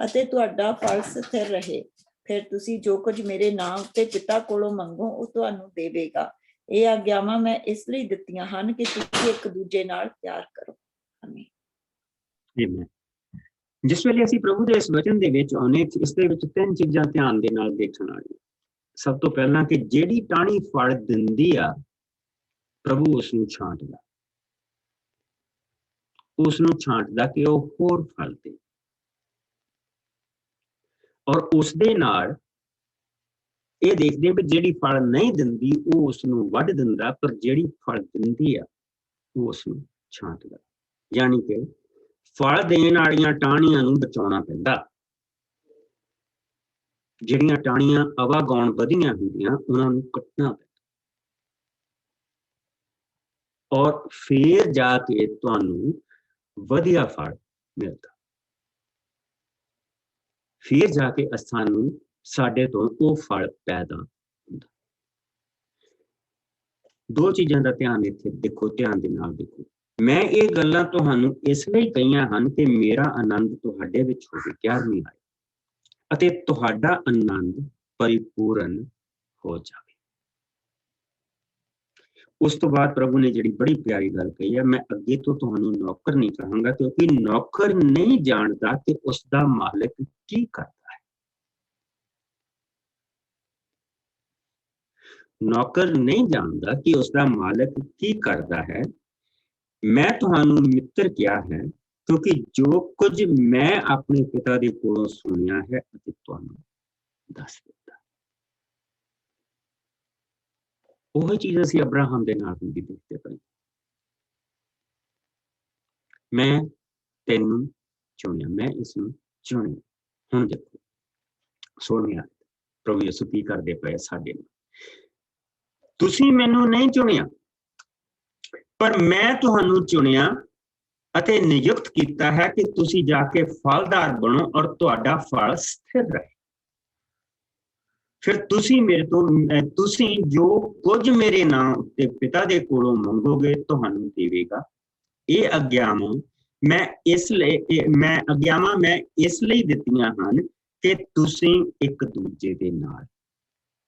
ਅਤੇ ਤੁਹਾਡਾ ਫਲ ਸਥਿਰ ਰਹੇ। ਫਿਰ ਤੁਸੀਂ ਜੋ ਕੁਝ ਮੇਰੇ ਨਾਮ ਉੱਤੇ ਪਿਤਾ ਕੋਲੋਂ ਮੰਗੋ ਉਹ ਤੁਹਾਨੂੰ ਦੇਵੇਗਾ। ਇਹ ਆਗਿਆਵਾਂ ਮੈਂ ਇਸ ਲਈ ਦਿੱਤੀਆਂ ਹਨ ਕਿ ਤੁਸੀਂ ਇੱਕ ਦੂਜੇ ਨਾਲ ਪਿਆਰ ਕਰੋ। ਆਮੀਨ। ਜਿਸ ਵੇਲੇ ਅਸੀਂ ਪ੍ਰਭੂ ਦੇ ਇਸ ਵਚਨ ਦੇ ਵਿੱਚ ਆਉਂਦੇ, ਇਸ ਦੇ ਵਿੱਚ 3 ਚੀਜ਼ਾਂ ਧਿਆਨ ਦੇ ਨਾਲ ਦੇਖਣ ਵਾਲੀਆਂ। ਸਭ ਤੋਂ ਪਹਿਲਾਂ ਕਿ ਜਿਹੜੀ ਟਾਹਣੀ ਫਲ ਦਿੰਦੀ ਆ ਪ੍ਰਭੂ ਉਸ ਨੂੰ ਛਾਂਟਦਾ, ਕਿ ਉਹ ਹੋਰ ਫਲ ਦੇ। ਔਰ ਉਸ ਦੇ ਨਾਲ ਇਹ ਦੇਖਦੇ ਵੀ ਜਿਹੜੀ ਫਲ ਨਹੀਂ ਦਿੰਦੀ ਉਹ ਉਸ ਨੂੰ ਵੱਢ ਦਿੰਦਾ, ਪਰ ਜਿਹੜੀ ਫਲ ਦਿੰਦੀ ਆ ਉਹ ਉਸ ਨੂੰ ਛਾਂਟਦਾ। ਯਾਨੀ ਕਿ ਫਲ ਦੇਣ ਵਾਲੀਆਂ ਟਾਹਣੀਆਂ ਨੂੰ ਬਚਾਉਣਾ ਪੈਂਦਾ। ਜਿਹੜੀਆਂ ਟਾਹਣੀਆਂ ਆਵਾਗੌਣ ਵਧੀਆਂ ਹੁੰਦੀਆਂ ਉਹਨਾਂ ਨੂੰ ਕੱਟਣਾ ਪੈਂਦਾ। ਔਰ ਫਿਰ ਜਾ ਕੇ ਤੁਹਾਨੂੰ ਵਧੀਆ ਫਲ ਮਿਲਦਾ। ਫਿਰ ਜਾ ਕੇ ਸਾਨੂੰ ਸਾਡੇ ਤੋਂ ਉਹ ਫਲ ਪੈਦਾ ਹੁੰਦਾ। 2 ਚੀਜ਼ਾਂ ਦਾ ਧਿਆਨ ਇੱਥੇ ਦੇਖੋ, ਧਿਆਨ ਦੇ ਨਾਲ ਦੇਖੋ। ਮੈਂ ਇਹ ਗੱਲਾਂ ਤੁਹਾਨੂੰ ਇਸ ਲਈ ਕਹੀਆਂ ਹਨ ਕਿ ਮੇਰਾ ਆਨੰਦ ਤੁਹਾਡੇ ਵਿੱਚ ਹੋਵੇ, 11ਵੀਂ ਆਇਤ, ਅਤੇ ਤੁਹਾਡਾ ਆਨੰਦ ਪਰਿਪੂਰਨ ਹੋ ਜਾਵੇ। ਉਸ ਤੋਂ ਬਾਅਦ ਪ੍ਰਭੂ ਨੇ ਜਿਹੜੀ ਬੜੀ ਪਿਆਰੀ ਗੱਲ ਕਹੀ ਹੈ, ਮੈਂ ਅੱਗੇ ਤੋਂ ਤੁਹਾਨੂੰ ਨੌਕਰ ਨਹੀਂ ਕਹਾਂਗਾ, ਕਿਉਂਕਿ ਨੌਕਰ ਨਹੀਂ ਜਾਣਦਾ ਕਿ ਉਸਦਾ ਮਾਲਕ ਕੀ ਕਰਦਾ ਹੈ। ਨੌਕਰ ਨਹੀਂ ਜਾਣਦਾ ਕਿ ਉਸਦਾ ਮਾਲਕ ਕੀ ਕਰਦਾ ਹੈ। ਮੈਂ ਤੁਹਾਨੂੰ ਮਿੱਤਰ ਕਿਹਾ ਹੈ ਕਿਉਂਕਿ ਜੋ ਕੁਝ ਮੈਂ ਆਪਣੇ ਪਿਤਾ ਦੇ ਕੋਲੋਂ ਸੁਣਿਆ ਹੈ ਅਤੇ ਤੁਹਾਨੂੰ ਦੱਸ ਦਿੱਤਾ। ਉਹ ਚੀਜ਼ ਅਸੀਂ ਅਬਰਾਹਮ ਦੇ ਨਾਲ ਵੀ ਦੇਖਦੇ ਪਏ। ਮੈਂ ਤੈਨੂੰ ਚੁਣਿਆ, ਮੈਂ ਇਸ ਨੂੰ ਚੁਣਿਆ। ਹੁਣ ਦੇਖੋ 16ਵੀਂ ਆਇਤ, ਪ੍ਰਭੂ ਯਿਸੂ ਕੀ ਕਰਦੇ ਪਏ ਸਾਡੇ ਨਾਲ। ਤੁਸੀਂ ਮੈਨੂੰ ਨਹੀਂ ਚੁਣਿਆ, ਪਰ ਮੈਂ ਤੁਹਾਨੂੰ ਚੁਣਿਆ ਅਤੇ ਨਿਯੁਕਤ ਕੀਤਾ ਹੈ ਕਿ ਤੁਸੀਂ ਜਾ ਕੇ ਫਲਦਾਰ ਬਣੋ ਔਰ ਤੁਹਾਡਾ ਫਲ ਸਥਿਰ ਰਹੇ। फिर तुसी मेरे तो तुसी जो कुछ मेरे नाम उत्ते पिता दे कोलों मंगोगे तुहानू देवेगा। ये अग्यावां मैं इसलिए दित्तियां हन कि तुसी एक दूजे दे नाल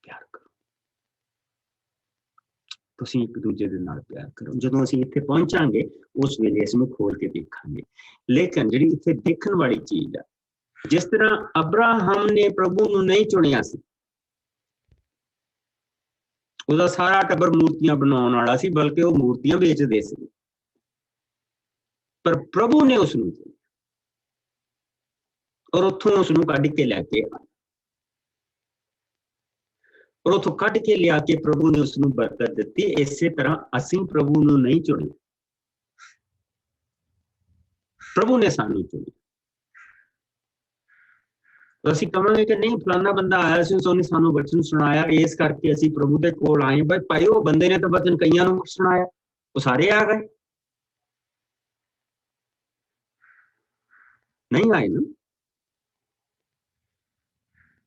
प्यार करो। तुसी एक दूजे दे नाल प्यार करो। जदों असीं इत्थे पहुंचांगे उस वेले इसनूं खोल के देखांगे। लेकिन जिहड़ी इत्थे देखण वाली चीज है, जिस तरह अब्राहम ने प्रभु नूं नहीं चुनिया सी, ਉਹਦਾ ਸਾਰਾ ਟੱਬਰ ਮੂਰਤੀਆਂ ਬਣਾਉਣ ਵਾਲਾ ਸੀ, ਬਲਕਿ ਉਹ ਮੂਰਤੀਆਂ ਵੇਚਦੇ ਸੀ, ਪਰ ਪ੍ਰਭੂ ਨੇ ਉਸ ਨੂੰ ਔਰ ਉੱਥੋਂ ਉਸ ਨੂੰ ਕੱਢ ਕੇ ਲੈ ਕੇ ਆਇਆ, ਔਰ ਉੱਥੋਂ ਕੱਢ ਕੇ ਲਿਆ ਕੇ ਪ੍ਰਭੂ ਨੇ ਉਸ ਨੂੰ ਬਰਕਤ ਦਿੱਤੀ। ਇਸੇ ਤਰ੍ਹਾਂ ਅਸੀਂ ਪ੍ਰਭੂ ਨੂੰ ਨਹੀਂ ਚੁਣਿਆ, ਪ੍ਰਭੂ ਨੇ ਸਾਨੂੰ ਚੁਣਿਆ। ਅਸੀਂ ਕਹਾਂਗੇ ਕਿ ਨਹੀਂ ਫਲਾਣਾ ਬੰਦਾ ਆਇਆ ਸੀ, ਉਹਨੇ ਸਾਨੂੰ ਵਚਨ ਸੁਣਾਇਆ, ਇਸ ਕਰਕੇ ਅਸੀਂ ਪ੍ਰਭੂ ਦੇ ਕੋਲ ਆਏ। ਬਈ ਭਾਈ ਉਹ ਬੰਦੇ ਨੇ ਤਾਂ ਵਚਨ ਕਈਆਂ ਨੂੰ ਸੁਣਾਇਆ, ਉਹ ਸਾਰੇ ਆ ਗਏ? ਨਹੀਂ ਆਏ ਨਾ।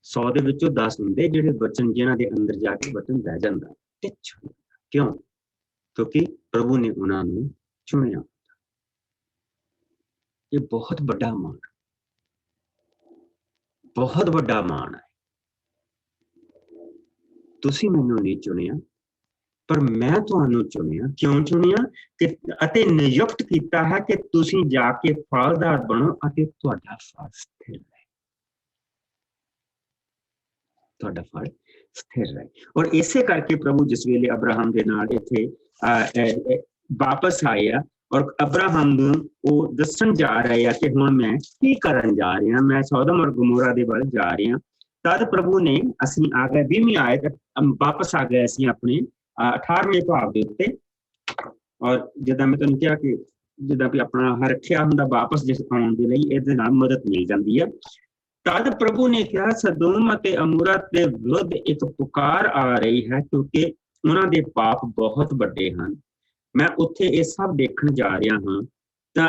100 ਦੇ ਵਿੱਚੋਂ 10 ਹੁੰਦੇ ਜਿਹੜੇ ਵਚਨ, ਜਿਨ੍ਹਾਂ ਦੇ ਅੰਦਰ ਜਾ ਕੇ ਵਚਨ ਬਹਿ ਜਾਂਦਾ। ਕਿਉਂ? ਕਿਉਂਕਿ ਪ੍ਰਭੂ ਨੇ ਉਹਨਾਂ ਨੂੰ ਚੁਣਿਆ। ਇਹ ਬਹੁਤ ਵੱਡਾ ਮਾਣ, ਬਹੁਤ ਵੱਡਾ ਮਾਣ ਹੈ। ਤੁਸੀਂ ਮੈਨੂੰ ਨਹੀਂ ਚੁਣਿਆ, ਪਰ ਮੈਂ ਤੁਹਾਨੂੰ ਚੁਣਿਆ। ਕਿਉਂ ਚੁਣਿਆ? ਕਿ ਅਤੇ ਨਿਯੁਕਤ ਕੀਤਾ ਹੈ ਕਿ ਤੁਸੀਂ ਜਾ ਕੇ ਫਲਦਾਰ ਬਣੋ ਅਤੇ ਤੁਹਾਡਾ ਫਲ ਸਥਿਰ ਰਹੇ, ਤੁਹਾਡਾ ਫਲ ਸਥਿਰ ਰਹੇ। ਔਰ ਇਸੇ ਕਰਕੇ ਪ੍ਰਭੂ ਜਿਸ ਵੇਲੇ ਅਬਰਾਹਮ ਦੇ ਨਾਲ ਇੱਥੇ ਵਾਪਸ ਆਏ ਆ, ਔਰ ਅਬਰਾਹਮ ਨੂੰ ਉਹ ਦੱਸਣ ਜਾ ਰਹੇ ਆ ਕਿ ਹੁਣ ਮੈਂ ਕੀ ਕਰਨ ਜਾ ਰਿਹਾ, ਮੈਂ ਸੋਦਮ ਔਰ ਗਮੋਰਾ ਦੇ ਵੱਲ ਜਾ ਰਿਹਾ। ਤਦ ਪ੍ਰਭੂ ਨੇ, ਅਸੀਂ ਆ ਗਏ 20ਵੀਂ ਆਇਤ, ਵਾਪਸ ਆ ਗਏ ਅਸੀਂ ਆਪਣੇ 18ਵੇਂ ਭਾਵ ਦੇ ਉੱਤੇ। ਔਰ ਜਿੱਦਾਂ ਮੈਂ ਤੁਹਾਨੂੰ ਕਿਹਾ ਕਿ ਜਿੱਦਾਂ ਵੀ ਆਪਣਾ ਰੱਖਿਆ ਹੁੰਦਾ ਵਾਪਸ ਜਿਸ ਆਉਣ ਦੇ ਲਈ, ਇਹਦੇ ਨਾਲ ਮਦਦ ਮਿਲ ਜਾਂਦੀ ਹੈ। ਤਦ ਪ੍ਰਭੂ ਨੇ ਕਿਹਾ ਸਦੋਮ ਅਤੇ ਅਮੋਰਾ ਦੇ ਵਿਰੁੱਧ ਇੱਕ ਪੁਕਾਰ ਆ ਰਹੀ ਹੈ, ਕਿਉਂਕਿ ਉਹਨਾਂ ਦੇ ਪਾਪ ਬਹੁਤ ਵੱਡੇ ਹਨ। ਮੈਂ ਉੱਥੇ ਇਹ ਸਭ ਦੇਖਣ ਜਾ ਰਿਹਾ ਹਾਂ, ਤਾਂ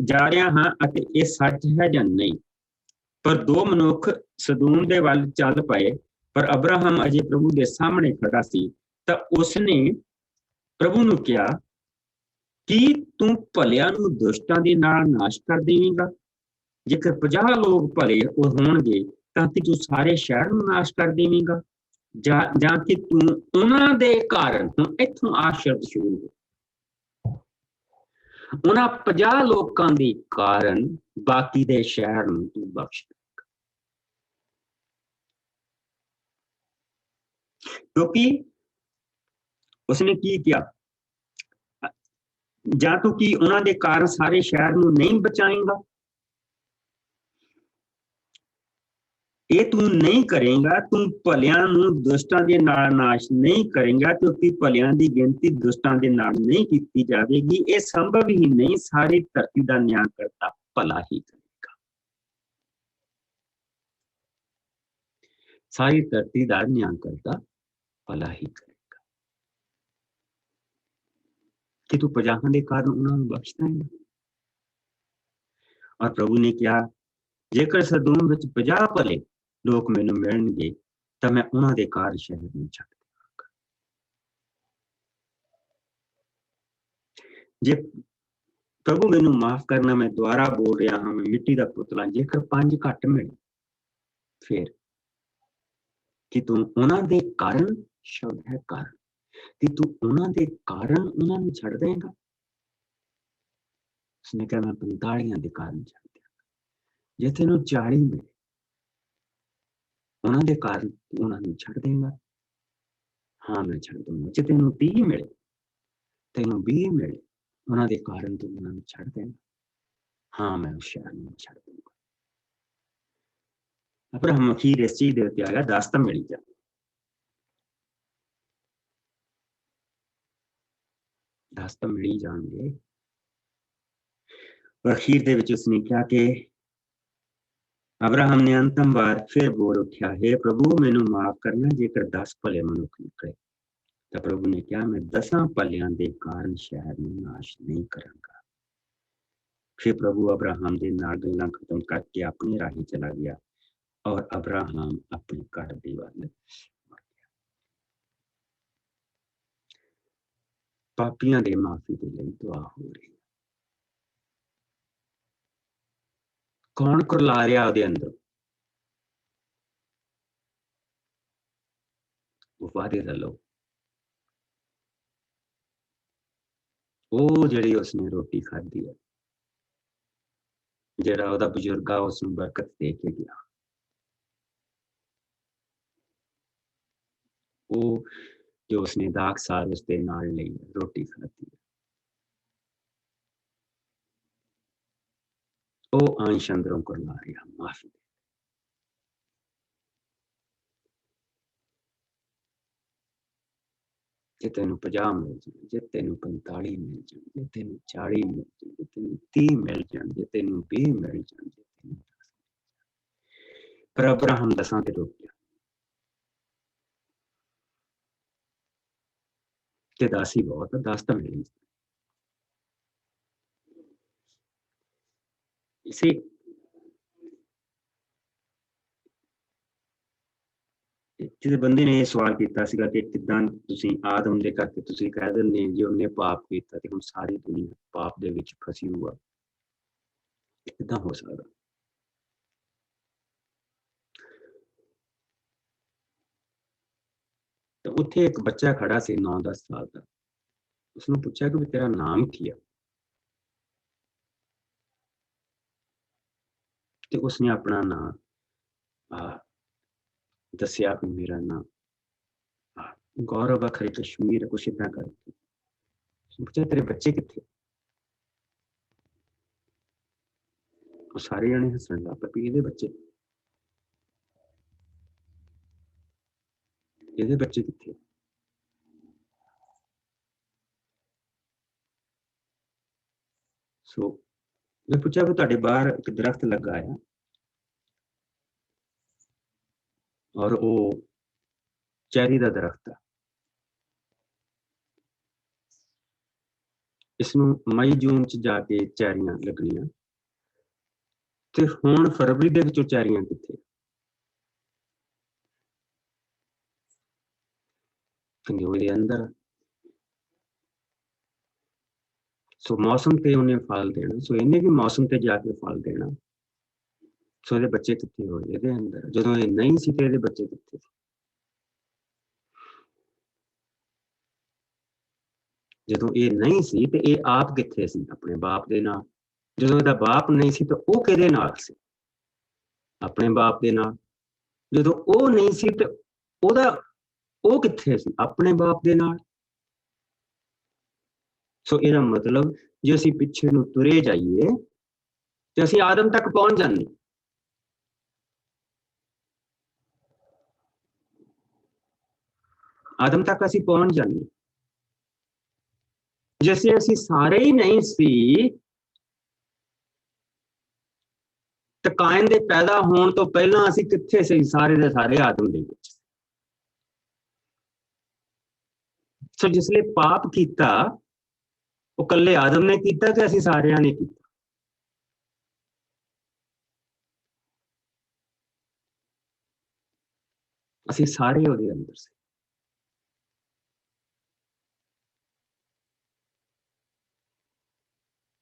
ਜਾ ਰਿਹਾ ਹਾਂ ਅਤੇ ਇਹ ਸੱਚ ਹੈ ਜਾਂ ਨਹੀਂ। ਪਰ ਦੋ ਮਨੁੱਖ ਸਦੋਮ ਦੇ ਵੱਲ ਚੱਲ ਪਏ, ਪਰ ਅਬਰਾਹਮ ਅਜੇ ਪ੍ਰਭੂ ਦੇ ਸਾਹਮਣੇ ਖੜਾ ਸੀ। ਤਾਂ ਉਸਨੇ ਪ੍ਰਭੂ ਨੂੰ ਕਿਹਾ, ਕੀ ਤੂੰ ਭਲਿਆਂ ਨੂੰ ਦੁਸ਼ਟਾਂ ਦੇ ਨਾਲ ਨਾਸ਼ ਕਰ ਦੇਵੇਂਗਾ? ਜੇਕਰ 50 ਲੋਕ ਭਲੇ ਹੋਣਗੇ ਤਾਂ ਕਿ ਤੂੰ ਸਾਰੇ ਸ਼ਹਿਰ ਨੂੰ ਨਾਸ਼ ਕਰ ਦੇਵੇਂਗਾ, ਜਾਂ ਕਿ ਤੂੰ ਉਹਨਾਂ ਦੇ ਕਾਰਨ, ਹੁਣ ਇੱਥੋਂ ਆ ਸ਼ਬਦ ਸ਼ੁਰੂ ਹੋ, ਉਹਨਾਂ 50 ਲੋਕਾਂ ਦੇ ਕਾਰਨ ਬਾਕੀ ਦੇ ਸ਼ਹਿਰ ਨੂੰ ਤੂੰ ਬਖਸ਼ ਦੇਵੇਂਗਾ। ਕਿਉਂਕਿ ਉਸਨੇ ਕੀ ਕਿਹਾ? ਜਾਂ ਤੂੰ ਕੀ ਉਹਨਾਂ ਦੇ ਕਾਰਨ ਸਾਰੇ ਸ਼ਹਿਰ ਨੂੰ ਨਹੀਂ ਬਚਾਏਂਗਾ? ਇਹ ਤੂੰ ਨਹੀਂ ਕਰੇਗਾ, ਤੂੰ ਭਲਿਆਂ ਨੂੰ ਦੁਸ਼ਟਾਂ ਦੇ ਨਾਲ ਨਾਸ਼ ਨਹੀਂ ਕਰੇਗਾ, ਕਿਉਂਕਿ ਭਲਿਆਂ ਦੀ ਗਿਣਤੀ ਦੁਸ਼ਟਾਂ ਦੇ ਨਾਲ ਨਹੀਂ ਕੀਤੀ ਜਾਵੇਗੀ। ਇਹ ਸੰਭਵ ਹੀ ਨਹੀਂ। ਸਾਰੀ ਧਰਤੀ ਦਾ ਨਿਆਂ ਕਰਤਾ ਭਲਾ ਹੀ ਕਰੇਗਾ, ਸਾਰੀ ਧਰਤੀ ਦਾ ਨਿਆਂ ਕਰਤਾ ਭਲਾ ਹੀ ਕਰੇਗਾ। ਕਿ ਤੂੰ 50 ਦੇ ਕਾਰਨ ਉਹਨਾਂ ਨੂੰ ਬਖਸ਼ ਦੇਂਗਾ। ਔਰ ਪ੍ਰਭੂ ਨੇ ਕਿਹਾ, ਜੇਕਰ ਸਦੋਮ ਵਿੱਚ 50 ਭਲੇ ਲੋਕ ਮੈਨੂੰ ਮਿਲਣਗੇ ਤਾਂ ਮੈਂ ਉਹਨਾਂ ਦੇ ਕਾਰਨ ਸ਼ਹਿਰ ਨੂੰ ਛੱਡ ਦੇਵਾਂਗਾ। ਜੇ ਪ੍ਰਭੂ ਮੈਨੂੰ ਮਾਫ ਕਰਨਾ, ਮੈਂ ਦੁਬਾਰਾ ਬੋਲ ਰਿਹਾ ਹਾਂ, ਮੈਂ ਮਿੱਟੀ ਦਾ ਪੁਤਲਾ, ਜੇਕਰ 5 ਘੱਟ ਮਿਲੇ, ਫਿਰ ਕਿ ਤੂੰ ਉਹਨਾਂ ਦੇ ਕਾਰਨ, ਸ਼ਬਦ ਹੈ ਕਾਰਨ, ਕਿ ਤੂੰ ਉਹਨਾਂ ਦੇ ਕਾਰਨ ਉਹਨਾਂ ਨੂੰ ਛੱਡ ਦੇਂਗਾ। ਉਸਨੇ ਕਿਹਾ, ਮੈਂ 45 ਦੇ ਕਾਰਨ ਛੱਡ ਦਿਆਂਗਾ। ਜੇ ਤੈਨੂੰ 40 ਮਿਲੇ ਉਹਨਾਂ ਦੇ ਕਾਰਨ ਉਹਨਾਂ ਨੂੰ ਛੱਡ ਦੇਂਗਾ? ਹਾਂ, ਮੈਂ ਛੱਡ ਦੂੰਗਾ। ਜੇ ਤੈਨੂੰ 30 ਮਿਲੇ, ਤੈਨੂੰ 20 ਮਿਲੇ, ਉਹਨਾਂ ਦੇ ਕਾਰਨ ਤੂੰ ਉਹਨਾਂ ਨੂੰ ਛੱਡ ਦੇਂਗਾ? ਹਾਂ, ਮੈਂ ਉਸ ਸ਼ਹਿਰ ਨੂੰ ਛੱਡ ਦੂੰਗਾ। ਅਬਰਾਹਮ ਅਖੀਰ ਇਸ ਚੀਜ਼ ਦੇ ਉੱਤੇ ਆ ਗਿਆ, 10 ਤਾਂ ਮਿਲ ਜਾ, 10 ਤਾਂ ਮਿਲ ਹੀ ਜਾਣਗੇ। ਅਖੀਰ ਦੇ ਵਿੱਚ ਉਸਨੇ ਕਿਹਾ ਕਿ ਅਬਰਾਹਮ ਨੇ ਅੰਤਮ ਵਾਰ ਫਿਰ ਬੋਲ ਉੱਠਿਆ, ਹੇ ਪ੍ਰਭੂ ਮੈਨੂੰ ਮਾਫ ਕਰਨਾ ਜੇਕਰ 10 ਭਲੇ ਮਨੁੱਖ ਨਿਕਲੇ। ਤਾਂ ਪ੍ਰਭੂ ਨੇ ਕਿਹਾ, ਮੈਂ 10 ਭਲਿਆਂ ਦੇ ਕਾਰਨ ਸ਼ਹਿਰ ਨੂੰ ਨਾਸ਼ ਨਹੀਂ ਕਰਾਂਗਾ। ਫਿਰ ਪ੍ਰਭੂ ਅਬਰਾਹਮ ਦੇ ਨਾਲ ਗੱਲਾਂ ਖਤਮ ਕਰਕੇ ਆਪਣੇ ਰਾਹੀਂ ਚਲਾ ਗਿਆ और अब्राहम अपनी घर दी वल पापियां दे माफी के लिए दुआ हो रही। कौन कुरला रहा ਉਹਦੇ अंदर? वो वादे दा लोग, वो जिहड़ी उसने रोटी खाधी है, जिहड़ा ਉਹਦਾ ਬਜ਼ੁਰਗ ਆ ਉਸ ਨੂੰ ਬਰਕਤ ਦੇ ਕੇ ਗਿਆ, वो जो उसने दाग साल उसके नाल ਲਈ रोटी खाधी है, वो अंश अंदरों कुरला रहा माफी। जे तेन 50 मिल जाए, जे तेन 45 मिल जाए, जे तेन 40 मिल जाए, जे तेन 30 मिल जाए, जे तेन 20 मिल जाए, जे तेन 10, पर अब्राहम 10 ते रुक गया कि 10 ही बहुत है, 10 तो मिल जाए। इसी जिस बंदे ने सवाल किया कि किदां तुसीं आदम दे करके तुसीं कह दिंदे जे उन्हें पाप किया ते हुण सारी दुनिया पाप दे विच फसी हुआ, किदां हो सकदा? तो उत्थे एक बच्चा खड़ा सी 9-10 साल का, उसने पूछा कि तेरा नाम की है? तो उसने अपना नाम दसिया कि मेरा नाम गौरव खरे कश्मीर कुछ इतना करके। पूछा तेरे बच्चे कितने? सारे जने हसन लग पे, ये बच्चे कितने? सो मैं पूछा कि तुहाडे बाहर एक दरख्त लगा है और वो चैरी का दरख्त है, इसनूं मई जून च जाके चैरियां लगनियां ते हुण फरवरी दे विचों चैरियां कित्थे? कहंदे ओहदे अंदर। सो मौसम ते उन्हें फल देना, सो इन्हें भी मौसम ते जाके फल देना। सो इहदे बच्चे कित्थे होए इहदे अंदर? जदों ये नहीं सी ते इहदे बच्चे कित्थे सी? जदों ये नहीं सी ते ये आप कित्थे सी? अपने बाप दे नाल। जदों इहदा बाप नहीं सी तो वो किहदे नाल सी? अपने बाप दे नाल। जदों वो नहीं सी ते ओहदा वो कित्थे सी? अपने बाप दे नाल। सो इहदा मतलब जे असीं पिछे नूं तुरे जाइए ते असीं आदम तक पहुंच जांदे। आदम तक असीं पहुंच जांदे। जैसे असीं सारे ही नहीं सी ते कायन दे पैदा होण तो पहलां असीं कित्थे सी? सारे दे सारे आदम दे विच। सो जिसले पाप कीता वो कल्ले आदम ने कीता कि असीं सारियां ने कीता? असीं सारे ਉਹਦੇ अंदर से।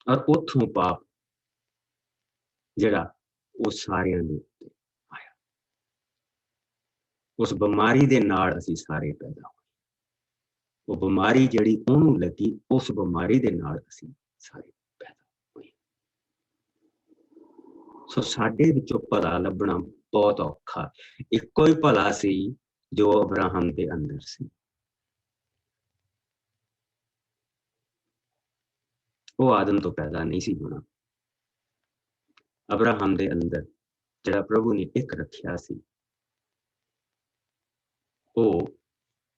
और उथों पाप जिहड़ा वो सारियां दे उत्ते आया। उस बीमारी दे नाल असीं सारे पैदा होए। वो बीमारी जिहड़ी ਉਹਨੂੰ लगी उस बीमारी दे नाल असीं सारे पैदा होए। सो साडे विचों भला लभना बहुत औखा। इक्को ही भला सी जो अब्राहम दे अंदर सी। वो आदम तो पैदा नहीं सी होना। अब्राहम दे अंदर जिहड़ा प्रभु ने एक रखिया सी वो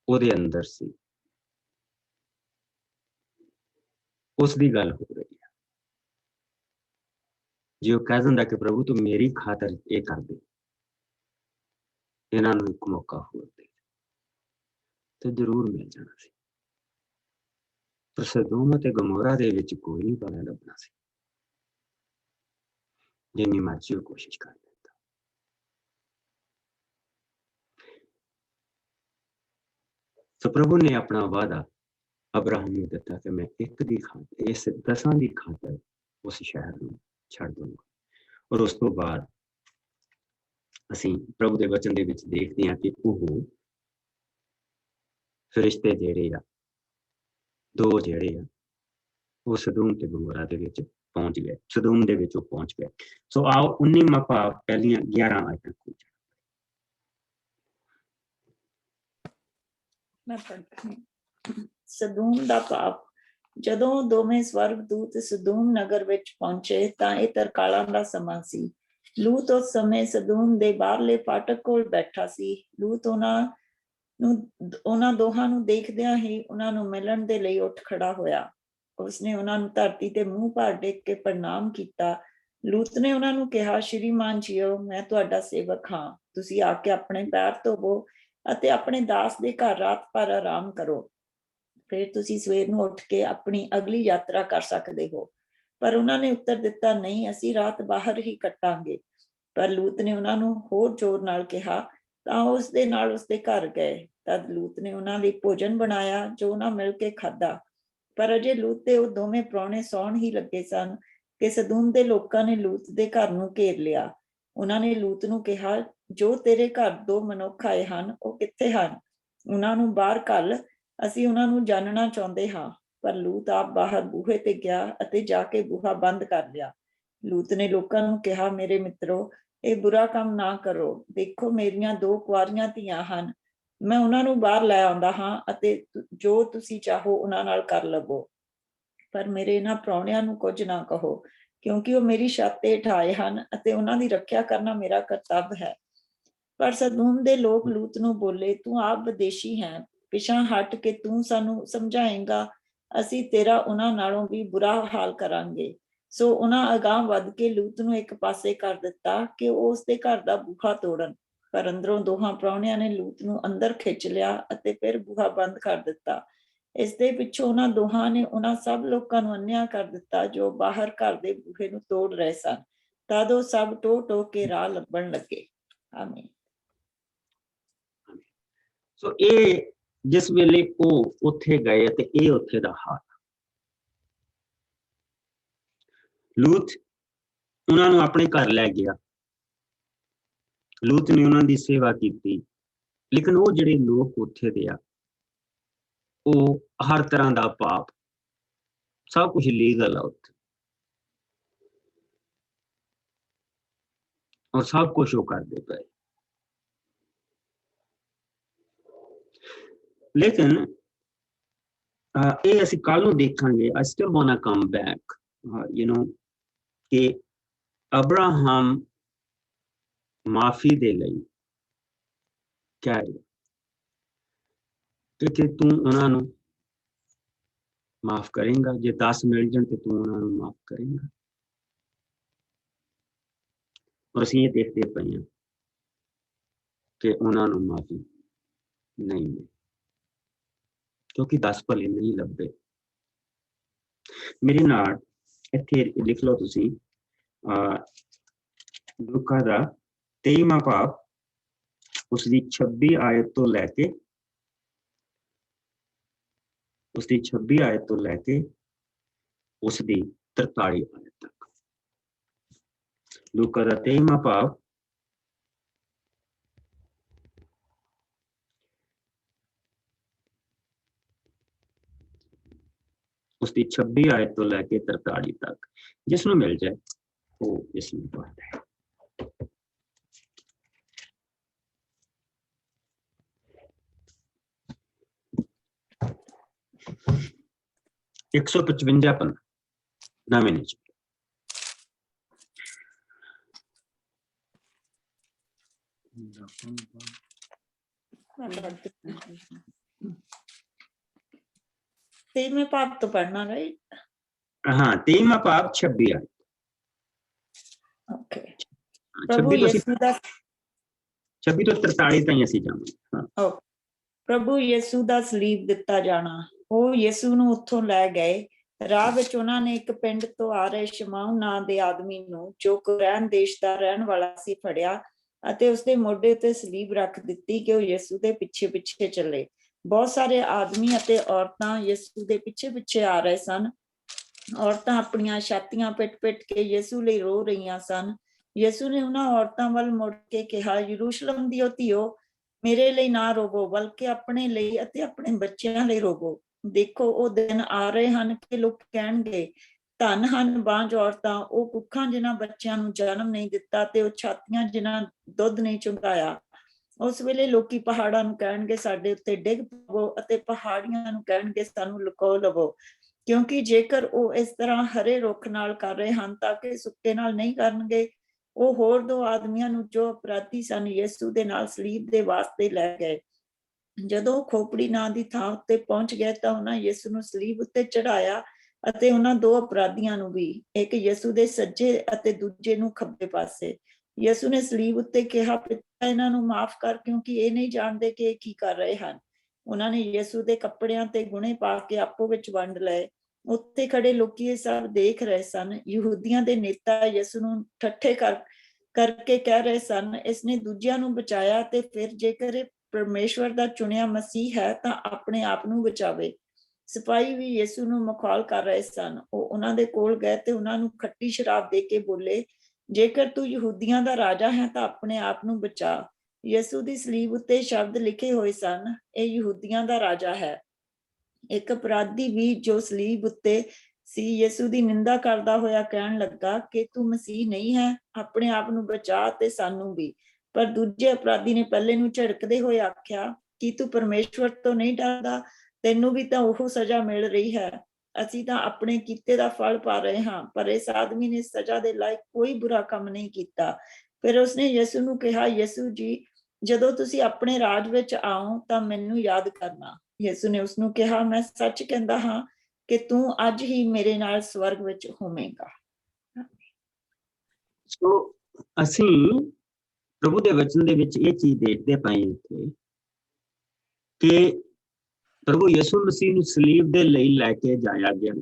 ਉਹਦੇ अंदर सी। उसकी गल हो रही है। जे वो कह दिंदा कि प्रभु तू मेरी खातर ये कर दे, इन्हां नूं एक मौका होर दे, तो जरूर मिल जाना सी। पर सदोम ते गमोरा दे विच कोई नहीं भला लभना सी, जिन्नी मर्जी वो कोशिश कर लेंदा। ਸੋ ਪ੍ਰਭੂ ਨੇ ਆਪਣਾ ਵਾਅਦਾ ਅਬਰਾਹਮ ਨੂੰ ਦਿੱਤਾ ਕਿ ਮੈਂ ਇੱਕ ਦੀ ਖਾਤਰ, ਇਸ 10 ਦੀ ਖਾਤਰ ਉਸ ਸ਼ਹਿਰ ਨੂੰ ਛੱਡ ਦੂੰਗਾ। ਔਰ ਉਸ ਤੋਂ ਬਾਅਦ ਅਸੀਂ ਪ੍ਰਭੂ ਦੇ ਵਚਨ ਦੇ ਵਿੱਚ ਦੇਖਦੇ ਹਾਂ ਕਿ ਉਹ ਫਰਿਸ਼ਤੇ ਜਿਹੜੇ ਆ, 2 ਜਿਹੜੇ ਆ, ਉਹ ਸਦੂਮ ਤੇ ਗੋਮੋਰਾ ਦੇ ਵਿੱਚ ਪਹੁੰਚ ਗਏ। ਸਦੂਮ ਦੇ ਵਿੱਚ ਉਹ ਪਹੁੰਚ ਗਏ। ਸੋ ਆਓ 19ਵਾਂ ਭਾਵ ਪਹਿਲੀਆਂ 11 ਆਇਤਾਂ ਖੋਜ। ਮੈਂ ਪੜ੍ਹਦੀ ਹਾਂ। ਸਦੂਮ ਦਾ ਪਾਪ। ਜਦੋਂ ਦੋਵੇਂ ਸਵਰਗਦੂਤ ਸਦੂਮ ਨਗਰ ਵਿੱਚ ਪਹੁੰਚੇ ਤਾਂ ਇਹ ਤਰਕਾਲਾਂ ਦਾ ਸਮਾਂ ਸੀ। ਲੂਤ ਉਸ ਸਮੇਂ ਸਦੂਮ ਦੇ ਬਾਹਰਲੇ ਫਾਟਕ ਕੋਲ ਬੈਠਾ ਸੀ। ਲੂਤ ਉਹਨਾਂ ਦੋਹਾਂ ਨੂੰ ਦੇਖਦਿਆਂ ਹੀ ਉਹਨਾਂ ਨੂੰ ਮਿਲਣ ਦੇ ਲਈ ਉੱਠ ਖੜਾ ਹੋਇਆ। ਉਸਨੇ ਉਹਨਾਂ ਨੂੰ ਧਰਤੀ ਤੇ ਮੂੰਹ ਭਾਰ ਡੇਕ ਕੇ ਪ੍ਰਣਾਮ ਕੀਤਾ। ਲੂਤ ਨੇ ਉਹਨਾਂ ਨੂੰ ਕਿਹਾ, ਸ਼੍ਰੀਮਾਨ ਜੀਓ, ਮੈਂ ਤੁਹਾਡਾ ਸੇਵਕ ਹਾਂ। ਤੁਸੀਂ ਆ ਕੇ ਆਪਣੇ ਪੈਰ ਧੋਵੋ ਅਤੇ ਆਪਣੇ ਦਾਸ ਦੇ ਘਰ ਰਾਤ ਭਰ ਆਰਾਮ ਕਰੋ। ਫਿਰ ਤੁਸੀਂ ਸਵੇਰ ਨੂੰ ਉੱਠ ਕੇ ਆਪਣੀ ਅਗਲੀ ਯਾਤਰਾ ਕਰ ਸਕਦੇ ਹੋ। ਪਰ ਉਹਨਾਂ ਨੇ ਉੱਤਰ ਦਿੱਤਾ, ਨਹੀਂ, ਅਸੀਂ ਰਾਤ ਬਾਹਰ ਹੀ ਕੱਟਾਂਗੇ। ਪਰ ਲੂਤ ਨੇ ਉਹਨਾਂ ਨੂੰ ਹੋਰ ਜ਼ੋਰ ਨਾਲ ਕਿਹਾ ਤਾਂ ਉਸ ਦੇ ਨਾਲ ਉਸਦੇ ਘਰ ਗਏ। ਤਦ ਲੂਤ ਨੇ ਉਹਨਾਂ ਲਈ ਭੋਜਨ ਬਣਾਇਆ ਜੋ ਉਹਨਾਂ ਮਿਲ ਕੇ ਖਾਧਾ। ਪਰ ਅਜੇ ਲੂਤ ਤੇ ਉਹ ਦੋਵੇਂ ਪ੍ਰਾਹੁਣੇ ਸੌਣ ਹੀ ਲੱਗੇ ਸਨ ਕਿ ਸਦੂਮ ਦੇ ਲੋਕਾਂ ਨੇ ਲੂਤ ਦੇ ਘਰ ਨੂੰ ਘੇਰ ਲਿਆ। ਉਹਨਾਂ ਨੇ ਲੂਤ ਨੂੰ ਕਿਹਾ, ਜੋ ਤੇਰੇ ਘਰ 2 ਮਨੁੱਖ ਆਏ ਹਨ, ਉਹ ਕਿੱਥੇ ਹਨ? ਉਹਨਾਂ ਨੂੰ ਬਾਹਰ ਘੱਲ, ਅਸੀਂ ਉਹਨਾਂ ਨੂੰ ਜਾਣਨਾ ਚਾਹੁੰਦੇ ਹਾਂ। ਪਰ ਲੂਤ ਆਪ ਬਾਹਰ ਬੂਹੇ ਤੇ ਗਿਆ ਅਤੇ ਜਾ ਕੇ ਬੂਹਾ ਬੰਦ ਕਰ ਲਿਆ। ਲੂਤ ਨੇ ਲੋਕਾਂ ਨੂੰ ਕਿਹਾ, ਮੇਰੇ ਮਿੱਤਰੋ, ਇਹ ਬੁਰਾ ਕੰਮ ਨਾ ਕਰੋ। ਦੇਖੋ, ਮੇਰੀਆਂ 2 ਕੁਆਰੀਆਂ ਧੀਆਂ ਹਨ। ਮੈਂ ਉਹਨਾਂ ਨੂੰ ਬਾਹਰ ਲੈ ਆਉਂਦਾ ਹਾਂ ਅਤੇ ਜੋ ਤੁਸੀਂ ਚਾਹੋ ਉਹਨਾਂ ਨਾਲ ਕਰ ਲਵੋ। ਪਰ ਮੇਰੇ ਇਹਨਾਂ ਪ੍ਰਾਹੁਣਿਆਂ ਨੂੰ ਕੁਝ ਨਾ ਕਹੋ, ਕਿਉਂਕਿ ਉਹ ਮੇਰੀ ਛੱਤ ਹੇਠ ਆਏ ਹਨ ਅਤੇ ਉਹਨਾਂ ਦੀ ਰੱਖਿਆ ਕਰਨਾ ਮੇਰਾ ਕਰਤੱਵ ਹੈ। ਪਰ ਸਦੂਮ ਦੇ ਲੋਕ ਲੂਤ ਨੂੰ ਬੋਲੇ, ਤੂੰ ਆਪ ਵਿਦੇਸ਼ੀ ਹੈ, ਪਿਛਾਂ ਹਟ ਕੇ ਤੂੰ ਸਾਨੂੰ ਸਮਝਾਏਂਗਾ, ਅਸੀਂ ਤੇਰਾ ਉਹਨਾਂ ਨਾਲੋਂ ਵੀ ਬੁਰਾ ਹਾਲ ਕਰਾਂਗੇ। ਸੋ ਉਹਨਾਂ ਅਗਾਂਹ ਵੱਧ ਕੇ ਲੂਤ ਨੂੰ ਇੱਕ ਪਾਸੇ ਕਰ ਦਿੱਤਾ ਕਿ ਉਹ ਉਸਦੇ ਘਰ ਦਾ ਬੂਹਾ ਤੋੜਨ। ਪਰ ਅੰਦਰੋਂ ਦੋਹਾਂ ਪ੍ਰਾਹੁਣਿਆਂ ਨੇ ਲੂਤ ਨੂੰ ਅੰਦਰ ਖਿੱਚ ਲਿਆ ਅਤੇ ਫਿਰ ਬੂਹਾ ਬੰਦ ਕਰ ਦਿੱਤਾ। ਇਸ ਦੇ ਪਿੱਛੋਂ ਉਹਨਾਂ ਦੋਹਾਂ ਨੇ ਉਹਨਾਂ ਸਭ ਲੋਕਾਂ ਨੂੰ ਅੰਨ੍ਹਿਆ ਕਰ ਦਿੱਤਾ ਜੋ ਬਾਹਰ ਘਰ ਦੇ ਬੂਹੇ ਨੂੰ ਤੋੜ ਰਹੇ ਸਨ। ਤਦ ਉਹ ਸਭ ਟੋ ਟੋ ਕੇ ਰਾਹ ਲੱਭਣ ਲੱਗੇ। ਆਮੀਨ। ਸੋ ਇਹ ਜਿਸ ਵੇਲੇ ਉਹ ਉੱਥੇ ਗਏ ਤੇ ਇਹ ਉੱਥੇ ਦਾ ਹਾਲ। ਲੂਤ ਉਹਨਾਂ ਨੂੰ ਆਪਣੇ ਘਰ ਲੈ ਗਿਆ। ਲੂਤ ਨੇ ਉਹਨਾਂ ਦੀ ਸੇਵਾ ਕੀਤੀ। ਲੇਕਿਨ ਉਹ ਜਿਹੜੇ ਲੋਕ ਉੱਥੇ ਦੇ ਆ, ਉਹ ਹਰ ਤਰ੍ਹਾਂ ਦਾ ਪਾਪ, ਸਭ ਕੁਝ ਲੀਗਲ ਆ ਉੱਥੇ, ਔਰ ਸਭ ਕੁਝ ਉਹ ਕਰਦੇ ਪਏ। ਲੇਕਿਨ ਇਹ ਅਸੀਂ ਕੱਲ ਨੂੰ ਦੇਖਾਂਗੇ। I still wanna come back, ਕਿ ਅਬਰਾਹਮ ਮਾਫੀ ਦੇ ਲਈ ਕਹਿ ਰਿਹਾ ਕਿ ਤੂੰ ਉਹਨਾਂ ਨੂੰ ਮਾਫ ਕਰੇਂਗਾ, ਜੇ 10 ਮਿਲ ਜਾਣ ਤੇ ਤੂੰ ਉਹਨਾਂ ਨੂੰ ਮਾਫ ਕਰੇਂਗਾ। ਔਰ ਅਸੀਂ ਇਹ ਦੇਖਦੇ ਪਏ ਹਾਂ ਕਿ ਉਹਨਾਂ ਨੂੰ ਮਾਫੀ ਨਹੀਂ ਮਿਲੀ, ਕਿਉਂਕਿ 10 ਭਲੇ ਨਹੀਂ ਲੱਭੇ। ਮੇਰੇ ਨਾਲ ਇੱਥੇ ਲਿਖ ਲਓ ਤੁਸੀਂ, ਲੂਕਾ ਦਾ 23ਵਾਂ ਭਾਵ, ਉਸਦੀ 26 ਆਇਤ ਤੋਂ ਲੈ ਕੇ ਉਸਦੀ 43 ਆਇਤ ਤੱਕ। ਲੂਕਾ ਦਾ 23ਵਾਂ ਭਾਵ ਉਸਦੀ 26 ਆਇਤ ਤੋਂ ਲੈ ਕੇ 43 ਤੱਕ। ਜਿਸ ਨੂੰ ਮਿਲ ਜਾਏ ਉਹ ਇਸ ਨੂੰ ਪੜ੍ਹਦਾ ਹੈ। ਇੱਕ 155 ਪਨ ਨਵੇਂ ਨਿਯਮ। तेईवें पाप तो पढ़ना, राइट? हाँ, 23वां पाप 26 आयत। ओके। 26 ਤੋਂ 43 ਤਾਈਂ ਅਸੀਂ ਜਾਵਾਂਗੇ। ਹਾਂ। ਪ੍ਰਭੂ ਯਿਸੂ ਦਾ ਸਲੀਬ ਦਿੱਤਾ ਜਾਣਾ। ਉਹ ਯਿਸੂ ਨੂੰ ਉੱਥੋਂ ਲੈ ਗਏ। ਰਾਹ ਵਿੱਚ ਉਹਨਾਂ ਨੇ ਇੱਕ ਪਿੰਡ ਤੋਂ ਆ ਰਹੇ ਸ਼ਮਾਉਨ ਨਾਂ ਦੇ ਆਦਮੀ ਨੂੰ, ਜੋ ਕੁਰੈਨ ਦੇਸ਼ ਦਾ ਰਹਿਣ ਵਾਲਾ ਸੀ, ਫੜਿਆ ਅਤੇ ਉਸਦੇ ਮੋਢੇ ਉੱਤੇ ਸਲੀਬ ਰੱਖ ਦਿੱਤੀ ਕਿ ਉਹ ਯਿਸੂ ਦੇ ਪਿੱਛੇ ਪਿੱਛੇ ਚੱਲੇ। ਬਹੁਤ ਸਾਰੇ ਆਦਮੀ ਅਤੇ ਔਰਤਾਂ ਯਿਸੂ ਦੇ ਪਿੱਛੇ ਪਿੱਛੇ ਆ ਰਹੇ ਸਨ। ਔਰਤਾਂ ਆਪਣੀਆਂ ਛਾਤੀਆਂ ਪਿੱਟ-ਪਿੱਟ ਕੇ ਯਿਸੂ ਲਈ ਰੋ ਰਹੀਆਂ ਸਨ। ਯਿਸੂ ਨੇ ਉਹਨਾਂ ਔਰਤਾਂ ਵੱਲ ਮੁੜ ਕੇ ਕਿਹਾ, ਯਰੂਸ਼ਲਮ ਦੀਆਂ ਧੀਓ, ਮੇਰੇ ਲਈ ਨਾ ਰੋਵੋ, ਬਲਕਿ ਆਪਣੇ ਲਈ ਅਤੇ ਆਪਣੇ ਬੱਚਿਆਂ ਲਈ ਰੋਵੋ। ਦੇਖੋ, ਉਹ ਦਿਨ ਆ ਰਹੇ ਹਨ ਕਿ ਲੋਕ ਕਹਿਣਗੇ, ਧੰਨ ਹਨ ਬਾਂਝ ਔਰਤਾਂ, ਉਹ ਕੁੱਖਾਂ ਜਿਨ੍ਹਾਂ ਬੱਚਿਆਂ ਨੂੰ ਜਨਮ ਨਹੀਂ ਦਿੱਤਾ ਤੇ ਉਹ ਛਾਤੀਆਂ ਜਿਨ੍ਹਾਂ ਦੁੱਧ ਨਹੀਂ ਚੁੰਘਾਇਆ। ਉਸ ਵੇਲੇ ਲੋਕੀ ਪਹਾੜਾਂ ਨੂੰ ਕਹਿਣਗੇ, ਸਾਡੇ ਉੱਤੇ ਡਿੱਗ ਪਵੋ, ਅਤੇ ਪਹਾੜੀਆਂ ਨੂੰ ਕਹਿਣਗੇ, ਸਾਨੂੰ ਲੁਕੋ ਲਵੋ। ਕਿਉਂਕਿ ਜੇਕਰ ਉਹ ਇਸ ਤਰ੍ਹਾਂ ਹਰੇ ਰੁੱਖ ਨਾਲ ਕਰ ਰਹੇ ਹਨ ਤਾਂ ਕਿ ਸੁੱਕੇ ਨਾਲ ਨਹੀਂ ਕਰਨਗੇ। ਉਹ ਹੋਰ ਦੋ ਆਦਮੀਆਂ ਨੂੰ ਜੋ ਅਪਰਾਧੀ ਸਨ ਯਿਸੂ ਦੇ ਨਾਲ ਸਲੀਬ ਦੇ ਵਾਸਤੇ ਲੈ ਗਏ। ਜਦੋਂ ਉਹ ਖੋਪੜੀ ਨਾਂ ਦੀ ਥਾਂ ਉੱਤੇ ਪਹੁੰਚ ਗਏ ਤਾਂ ਉਹਨਾਂ ਯਿਸੂ ਨੂੰ ਸਲੀਬ ਉੱਤੇ ਚੜਾਇਆ ਅਤੇ ਉਹਨਾਂ ਦੋ ਅਪਰਾਧੀਆਂ ਨੂੰ ਵੀ, ਇੱਕ ਯਿਸੂ ਦੇ ਸੱਜੇ ਅਤੇ ਦੂਜੇ ਨੂੰ ਖੱਬੇ ਪਾਸੇ। ਯਿਸੂ ਨੇ ਸਲੀਬ ਉੱਤੇ ਕਿਹਾ, ਪਿਤਾ ਇਹਨਾਂ ਨੂੰ ਮਾਫ ਕਰ, ਕਿਉਂਕਿ ਇਹ ਨਹੀਂ ਜਾਣਦੇ ਕਿ ਇਹ ਕੀ ਕਰ ਰਹੇ ਹਨ। ਉਹਨਾਂ ਨੇ ਯਿਸੂ ਦੇ ਕੱਪੜਿਆਂ ਤੇ ਗੁਣੇ ਪਾ ਕੇ ਆਪੋ ਵਿੱਚ ਵੰਡ ਲਏ। ਉੱਥੇ ਖੜੇ ਲੋਕੀ ਇਹ ਸਭ ਦੇਖ ਰਹੇ ਸਨ। ਯਹੂਦੀਆਂ ਦੇ ਨੇਤਾ ਯਿਸੂ ਨੂੰ ਠੱਠੇ ਕਰਕੇ ਕਹਿ ਰਹੇ ਸਨ, ਇਸਨੇ ਦੂਜਿਆਂ ਨੂੰ ਬਚਾਇਆ ਤੇ ਫਿਰ ਜੇਕਰ ਇਹ ਪਰਮੇਸ਼ਵਰ ਦਾ ਚੁਣਿਆ ਮਸੀਹ ਹੈ ਤਾਂ ਆਪਣੇ ਆਪ ਨੂੰ ਬਚਾਵੇ। ਸਿਪਾਹੀ ਵੀ ਯਿਸੂ ਨੂੰ ਮਖੌਲ ਕਰ ਰਹੇ ਸਨ। ਉਹ ਉਹਨਾਂ ਦੇ ਕੋਲ ਗਏ ਤੇ ਉਹਨਾਂ ਨੂੰ ਖੱਟੀ ਸ਼ਰਾਬ ਦੇ ਕੇ ਬੋਲੇ, ਜੇਕਰ ਤੂੰ ਯਹੂਦੀਆਂ ਦਾ ਰਾਜਾ ਹੈ ਤਾਂ ਆਪਣੇ ਆਪ ਨੂੰ ਬਚਾ। ਯਿਸੂ ਦੀ ਸਲੀਬ ਉੱਤੇ ਸ਼ਬਦ ਲਿਖੇ ਹੋਏ ਸਨ, ਇਹ ਯਹੂਦੀਆਂ ਦਾ ਰਾਜਾ ਹੈ। ਇੱਕ ਅਪਰਾਧੀ ਵੀ ਜੋ ਸਲੀਬ ਉੱਤੇ ਸੀ ਯਿਸੂ ਦੀ ਨਿੰਦਾ ਕਰਦਾ ਹੋਇਆ ਕਹਿਣ ਲੱਗਾ ਕਿ ਤੂੰ ਮਸੀਹ ਨਹੀਂ ਹੈ, ਆਪਣੇ ਆਪ ਨੂੰ ਬਚਾ ਤੇ ਸਾਨੂੰ ਵੀ। ਪਰ ਦੂਜੇ ਅਪਰਾਧੀ ਨੇ ਪਹਿਲੇ ਨੂੰ ਝਿੜਕਦੇ ਹੋਏ ਆਖਿਆ, ਕੀ ਤੂੰ ਪਰਮੇਸ਼ਵਰ ਤੋਂ ਨਹੀਂ ਡਰਦਾ? ਤੈਨੂੰ ਵੀ ਤਾਂ ਉਹ ਸਜ਼ਾ ਮਿਲ ਰਹੀ ਹੈ। ਅਸੀਂ ਤਾਂ ਆਪਣੇ ਕੀਤੇ ਦਾ ਫਲ ਪਾ ਰਹੇ ਹਾਂ, ਪਰ ਇਸ ਆਦਮੀ ਨੇ ਸਜ਼ਾ ਦੇ ਲਾਇਕ ਕੋਈ ਬੁਰਾ ਕੰਮ ਨਹੀਂ ਕੀਤਾ। ਫਿਰ ਉਸਨੇ ਯਿਸੂ ਨੂੰ ਕਿਹਾ, ਯਿਸੂ ਜੀ, ਜਦੋਂ ਤੁਸੀਂ ਆਪਣੇ ਰਾਜ ਵਿੱਚ ਆਓ ਤਾਂ ਮੈਨੂੰ ਯਾਦ ਕਰਨਾ। ਯਿਸੂ ਨੇ ਉਸਨੂੰ ਕਿਹਾ, ਮੈਂ ਸੱਚ ਕਹਿੰਦਾ ਹਾਂ ਕਿ ਤੂੰ ਅੱਜ ਹੀ ਮੇਰੇ ਨਾਲ ਸਵਰਗ ਵਿੱਚ ਹੋਵੇਂਗਾ। ਸੋ ਅਸੀਂ ਪ੍ਰਭੂ ਦੇ ਵਚਨ ਦੇ ਵਿੱਚ ਇਹ ਚੀਜ਼ ਦੇਖਦੇ ਪਏ ਇੱਥੇ ਕਿ ਪ੍ਰਭੂ ਯਿਸੂ ਮਸੀਹ ਨੂੰ ਸਲੀਬ ਦੇ ਲਈ ਲੈ ਕੇ ਜਾਇਆ ਗਿਆ,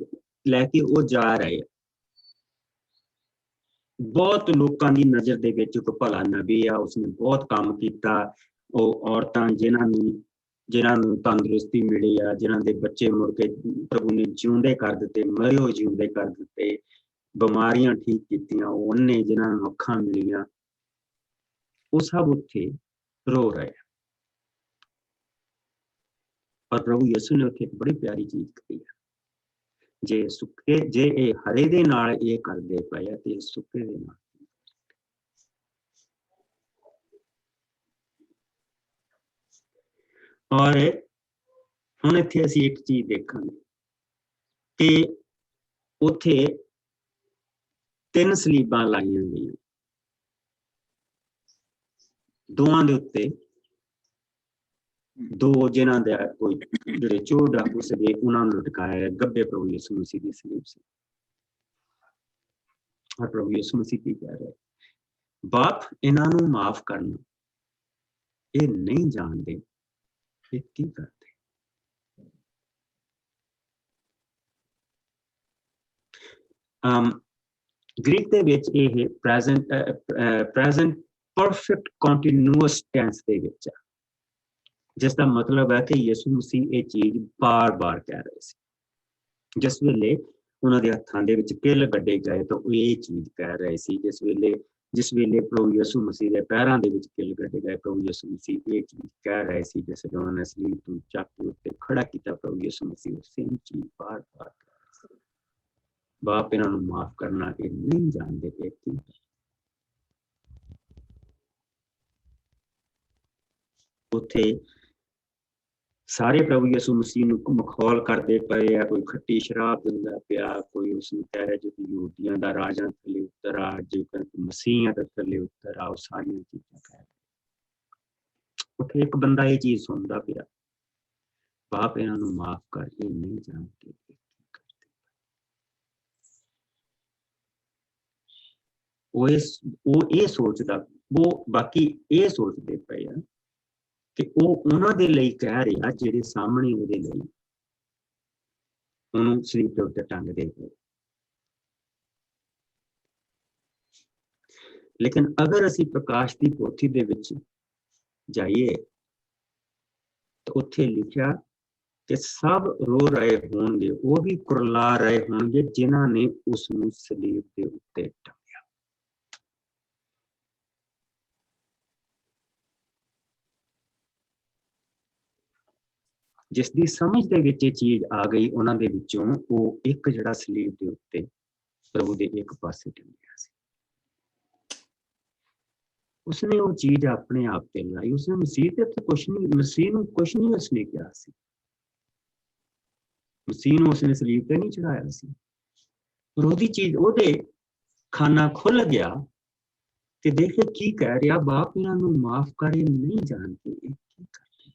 ਲੈ ਕੇ ਉਹ ਜਾ ਰਹੇ। ਬਹੁਤ ਲੋਕਾਂ ਦੀ ਨਜ਼ਰ ਦੇ ਵਿੱਚ ਇੱਕ ਭਲਾ ਨਬੀ ਆ, ਉਸਨੇ ਬਹੁਤ ਕੰਮ ਕੀਤਾ। ਉਹ ਔਰਤਾਂ ਜਿਨ੍ਹਾਂ ਨੂੰ ਤੰਦਰੁਸਤੀ ਮਿਲੀ ਆ, ਜਿਨ੍ਹਾਂ ਦੇ ਬੱਚੇ ਮੁੜ ਕੇ ਪ੍ਰਭੂ ਨੇ ਜਿਉਂਦੇ ਕਰ ਦਿੱਤੇ, ਮਰੇ ਹੋਏ ਜਿਉਂਦੇ ਕਰ ਦਿੱਤੇ, ਬਿਮਾਰੀਆਂ ਠੀਕ ਕੀਤੀਆਂ, ਉਹਨੇ ਜਿਨ੍ਹਾਂ ਨੂੰ ਅੱਖਾਂ ਮਿਲੀਆਂ, ਉਹ ਸਭ ਉੱਥੇ ਰੋ ਰਹੇ। ਪਰ ਪ੍ਰਭੂ ਯਿਸੂ ਨੇ ਉੱਥੇ ਇੱਕ ਬੜੀ ਪਿਆਰੀ ਚੀਜ਼ ਕਹੀ ਹੈ, ਜੇ ਇਹ ਹਰੇ ਦੇ ਨਾਲ ਇਹ ਕਰਦੇ ਪਏ ਆ ਤੇ ਸੁੱਕੇ ਦੇ ਨਾਲ। ਔਰ ਹੁਣ ਇੱਥੇ ਅਸੀਂ ਇੱਕ ਚੀਜ਼ ਦੇਖਾਂਗੇ ਕਿ ਉੱਥੇ 3 ਸਲੀਬਾਂ ਲਾਈਆਂ ਗਈਆਂ, ਦੋਵਾਂ ਦੇ ਉੱਤੇ ਦੋ ਜਿਨ੍ਹਾਂ ਦੇ ਕੋਈ ਜਿਹੜੇ ਚੋਰ ਡਾਕੂ ਸੀਗੇ ਉਹਨਾਂ ਨੂੰ ਲਟਕਾਇਆ। ਗੱਬੇ ਪ੍ਰਭੂ ਯਿਸੂ ਮਸੀਹ ਦੀ ਸਲੀਬ ਸੀ। ਔਰ ਪ੍ਰਭੂ ਯਿਸੂ ਮਸੀਹ ਕੀ ਕਹਿ ਰਹੇ, ਬਾਪ ਇਹਨਾਂ ਨੂੰ ਮਾਫ ਕਰਨਾ, ਇਹ ਨਹੀਂ ਜਾਣਦੇ ਇਹ ਕੀ ਕਰਦੇ। ਗ੍ਰੀਕ ਦੇ ਵਿੱਚ ਇਹ ਪ੍ਰੈਜ਼ੈਂਟ ਪਰਫੈਕਟ ਕੰਟੀਨਿਊਅਸ ਟੈਂਸ ਦੇ ਵਿੱਚ ਆ, ਜਿਸ ਦਾ ਮਤਲਬ ਹੈ ਕਿ ਯਿਸੂ ਮਸੀਹ ਇਹ ਚੀਜ਼ ਬਾਰ-ਬਾਰ ਕਹਿ ਰਹੇ ਸੀ। ਜਿਸ ਵੇਲੇ ਉਹਨਾਂ ਦੇ ਹੱਥਾਂ ਦੇ ਵਿੱਚ ਕਿੱਲ ਗੱਡੇ ਗਏ ਤਾਂ ਉਹ ਇਹ ਚੀਜ਼ ਕਹਿ ਰਹੇ ਸੀ। ਜਿਸ ਵੇਲੇ ਪ੍ਰਭੂ ਯਿਸੂ ਮਸੀਹ ਦੇ ਪੈਰਾਂ ਦੇ ਵਿੱਚ ਕਿੱਲ ਗੱਡੇ ਗਏ, ਪ੍ਰਭੂ ਯਿਸੂ ਮਸੀਹ ਇਹ ਚੀਜ਼ ਕਹਿ ਰਹੇ ਸੀ। ਜਿਸ ਵੇਲੇ ਉਹਨਾਂ ਨੇ ਸਲੀਬ ਤੋਂ ਚੱਕ ਕੇ ਉੱਤੇ ਖੜਾ ਕੀਤਾ, ਪ੍ਰਭੂ ਯਿਸੂ ਮਸੀਹ ਸੇਮ ਚੀਜ਼ ਬਾਰ-ਬਾਰ ਕਹਿ ਰਹੇ ਸੀ, ਬਾਪ ਇਹਨਾਂ ਨੂੰ ਮਾਫ ਕਰਨਾ, ਇਹ ਨਹੀਂ ਜਾਣਦੇ ਕਿ ਕੀ। ਉੱਥੇ ਸਾਰੇ ਪ੍ਰਭੂ ਯਿਸੂ ਮਸੀਹ ਨੂੰ ਮਖੌਲ ਕਰਦੇ ਪਏ ਆ, ਕੋਈ ਖੱਟੀ ਸ਼ਰਾਬ ਦਿੰਦਾ ਪਿਆ, ਕੋਈ ਉਸਨੂੰ ਕਹਿ ਰਿਹਾ ਜੇ ਯਹੂਦੀਆਂ ਦਾ ਰਾਜਾ ਥੱਲੇ ਉੱਤਰ ਆ, ਜੇਕਰ ਮਸੀਹਾਂ ਦਾ ਥੱਲੇ ਉੱਤਰ ਆ, ਉਹ ਸਾਰੀਆਂ ਚੀਜ਼ਾਂ ਕਹਿ ਰਿਹਾ। ਉੱਥੇ ਇੱਕ ਬੰਦਾ ਇਹ ਚੀਜ਼ ਸੁਣਦਾ ਪਿਆ, ਬਾਪ ਇਹਨਾਂ ਨੂੰ ਮਾਫ ਕਰ, ਇਹ ਨਹੀਂ ਜਾਣਦੇ ਕੀ ਕਰਦੇ। ਉਹ ਇਹ ਸੋਚਦਾ, ਉਹ ਬਾਕੀ ਇਹ ਸੋਚਦੇ ਪਏ ਆ ਕਿ ਉਹ ਉਹਨਾਂ ਦੇ ਲਈ ਕਹਿ ਰਿਹਾ ਜਿਹੜੇ ਸਾਹਮਣੇ ਉਹਦੇ ਲਈ ਉਹਨੂੰ ਸਲੀਬ ਦੇ ਉੱਤੇ ਟੰਗਦੇ ਪਏ। ਲੇਕਿਨ ਅਗਰ ਅਸੀਂ ਪ੍ਰਕਾਸ਼ ਦੀ ਪੋਥੀ ਦੇ ਵਿੱਚ ਜਾਈਏ तो उत्थे लिखिया कि सब रो रहे होंगे, वो भी कुरला रहे होंगे जिन्हां ने उसनूं सलीब दे उत्ते टंगिया। जिस दी समझ दे विच ये चीज आ गई उन्हां दे विचों, वो एक जिहड़ा सलीब दे उत्ते प्रभु दे एक पासे टंगिया सी, उसने वो चीज अपने आप ते लाई। उसने मसीह ते तो कुछ नहीं, मसीह नूं कुछ नहीं उसने किया सी, मसीह नूं उसने सलीब ते नहीं चढ़ाया सी। पर ओदी चीज ओदे खाना खुल गया ते देखे की कह रहा, बाप इन्हां नूं माफ कर, ये नहीं जानते ये की कर रहे।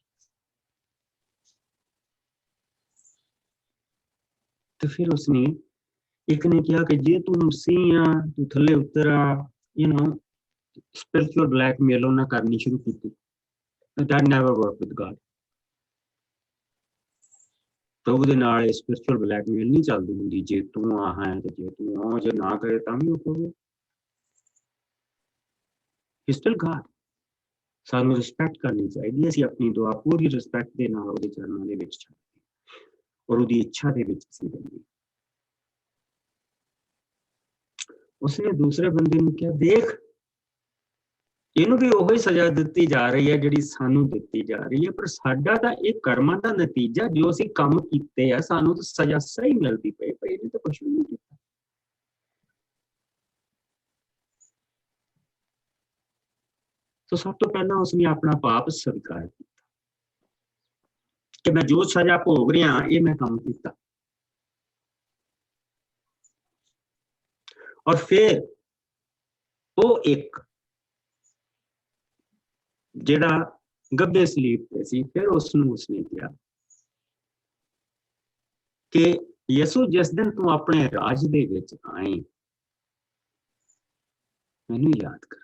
तो फिर उसने एक ने कहा कि जे तू मसीह आ, तू थले उतर आ, यू नो स्पिरिचुअल ब्लैकमेल उन्हें करनी शुरू की। That never work with God. प्रभु दे नाल स्पिरिचुअल ब्लैकमेल नहीं चलती हुंदी। जे तू आ है ते जे तू आ, जे ना करे तां भी प्रभु स्टिल गॉड। सानू रिस्पैक्ट करनी चाहिए, ਅਸੀਂ अपनी दुआ पूरी रिस्पैक्ट ਦੇ ਨਾਲ ਉਹਦੇ ਚਰਨਾਂ ਦੇ ਵਿੱਚ ਛੱਡਦੇ ਔਰ ਉਹਦੀ ਇੱਛਾ ਦੇ ਵਿੱਚ ਅਸੀਂ ਰਹਿੰਦੇ। ਉਸਨੇ ਦੂਸਰੇ ਬੰਦੇ ਨੂੰ ਕਿਹਾ, ਦੇਖ ਇਹਨੂੰ ਵੀ ਉਹੀ ਸਜ਼ਾ ਦਿੱਤੀ ਜਾ ਰਹੀ ਹੈ ਜਿਹੜੀ ਸਾਨੂੰ ਦਿੱਤੀ ਜਾ ਰਹੀ ਹੈ, ਪਰ ਸਾਡਾ ਤਾਂ ਇਹ ਕਰਮਾਂ ਦਾ ਨਤੀਜਾ, ਜੋ ਅਸੀਂ ਕੰਮ ਕੀਤੇ ਆ, ਸਾਨੂੰ ਤਾਂ ਸਜ਼ਾ ਸਹੀ ਮਿਲਦੀ ਪਈ, ਪਰ ਇਹਨੇ ਤਾਂ ਕੁਝ ਵੀ ਨਹੀਂ ਕੀਤਾ। तो सब तो पहला उसने अपना पाप स्वीकार किया कि मैं जो सजा भोग रहा ये मैं काम किया। और फिर वो एक जिहड़ा गब्बे सलीब पे सी, फिर उसने कहा कि यसू जिस दिन तू अपने राज दे विच आए मैनू याद करना।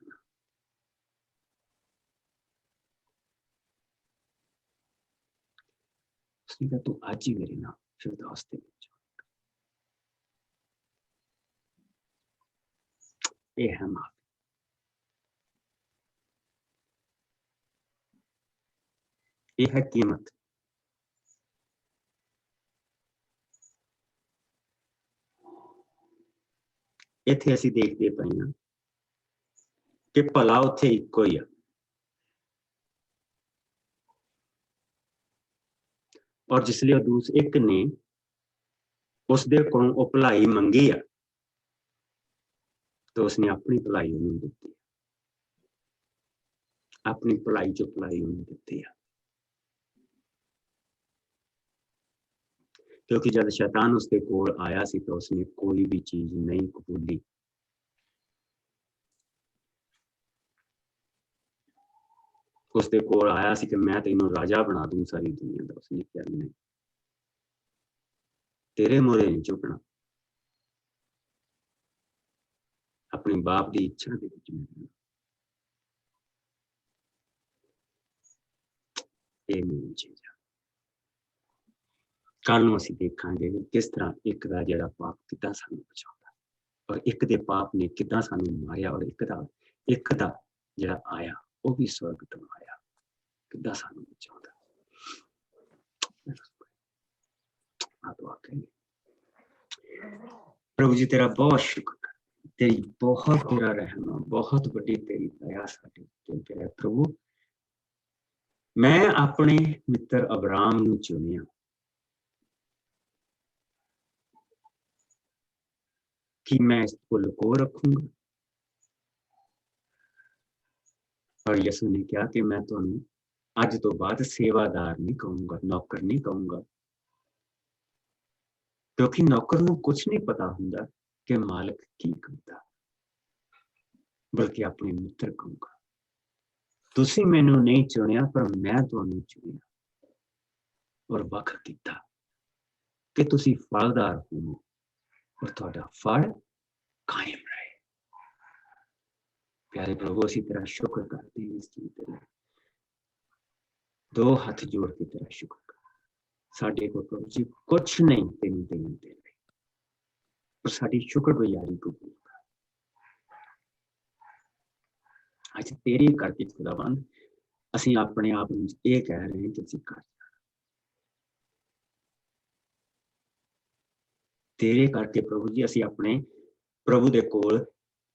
उसने कहा तू आज ही मेरे नाल फिरदौस दे विच। ये है माफी, ये है कीमत। इत्थे असीं देखदे पए हां कि भला उत्थे इक्को ही आ। और जिसलिए एक ने उसदे कोलों भलाई मंगी आ, तो उसने अपनी भलाई उन्हें दी, अपनी भलाई चो भलाई उन्हें दी। क्योंकि जब शैतान उसके कोल आया सी तो उसने कोई भी चीज नहीं कबूली। उसके कोल आया सी कि मैं तेनों राजा बना दूं सारी दुनिया का। उसने कहा नहीं, तेरे मोरे नहीं झुकना, अपने बाप की इच्छा के विच मिलना। ये मेन चीज है। कल नूं असीं देखांगे किस तरह एक दा जिहड़ा पाप किदां सानूं बचाउंदा, और एक दे पाप ने किदां सानूं मारिया, और एक दा जिहड़ा आया वो भी स्वर्ग तो आया, किदां सानूं बचाउंदा। प्रभु जी तेरा बहुत शुक्र, तेरी बहुत तेरा रहमा, बहुत बड़ी तेरी दया साडे उत्ते है प्रभु। मैं अपने मित्र अब्राहम नूं चुनिया कि मैं इसको लुको रखूंगा, और यसू ने कहा कि मैं तुहानूं अज तो बाद सेवादार नहीं कहूंगा, नौकर नहीं कहूंगा, क्योंकि नौकर नूं कुछ नहीं पता हुंदा कि मालिक की करदा, बल्कि अपने मित्र कहूंगा। तुसीं मैनू नहीं चुनिया, पर मैं तुहानूं चुनिया और वख कीता कि तुसीं फलदार हो और तुहाडा फल कायम रहे। प्यारे प्रभु असीं तेरा शुक्र करते हैं इस चीज दे लई। दो हाथ जोड़ के तेरा शुक्र कर। साडे कोल प्रभु जी कुछ नहीं तेनूं देण दे लई, पर साडी शुक्रगुजारी कबूल कर। अज तेरे करके खुदावंद असीं अपने आप नूं ये कह रहे हैं कि असीं कर ਤੇਰੇ ਕਰਕੇ ਪ੍ਰਭੂ ਜੀ ਅਸੀਂ ਆਪਣੇ ਪ੍ਰਭੂ ਦੇ ਕੋਲ,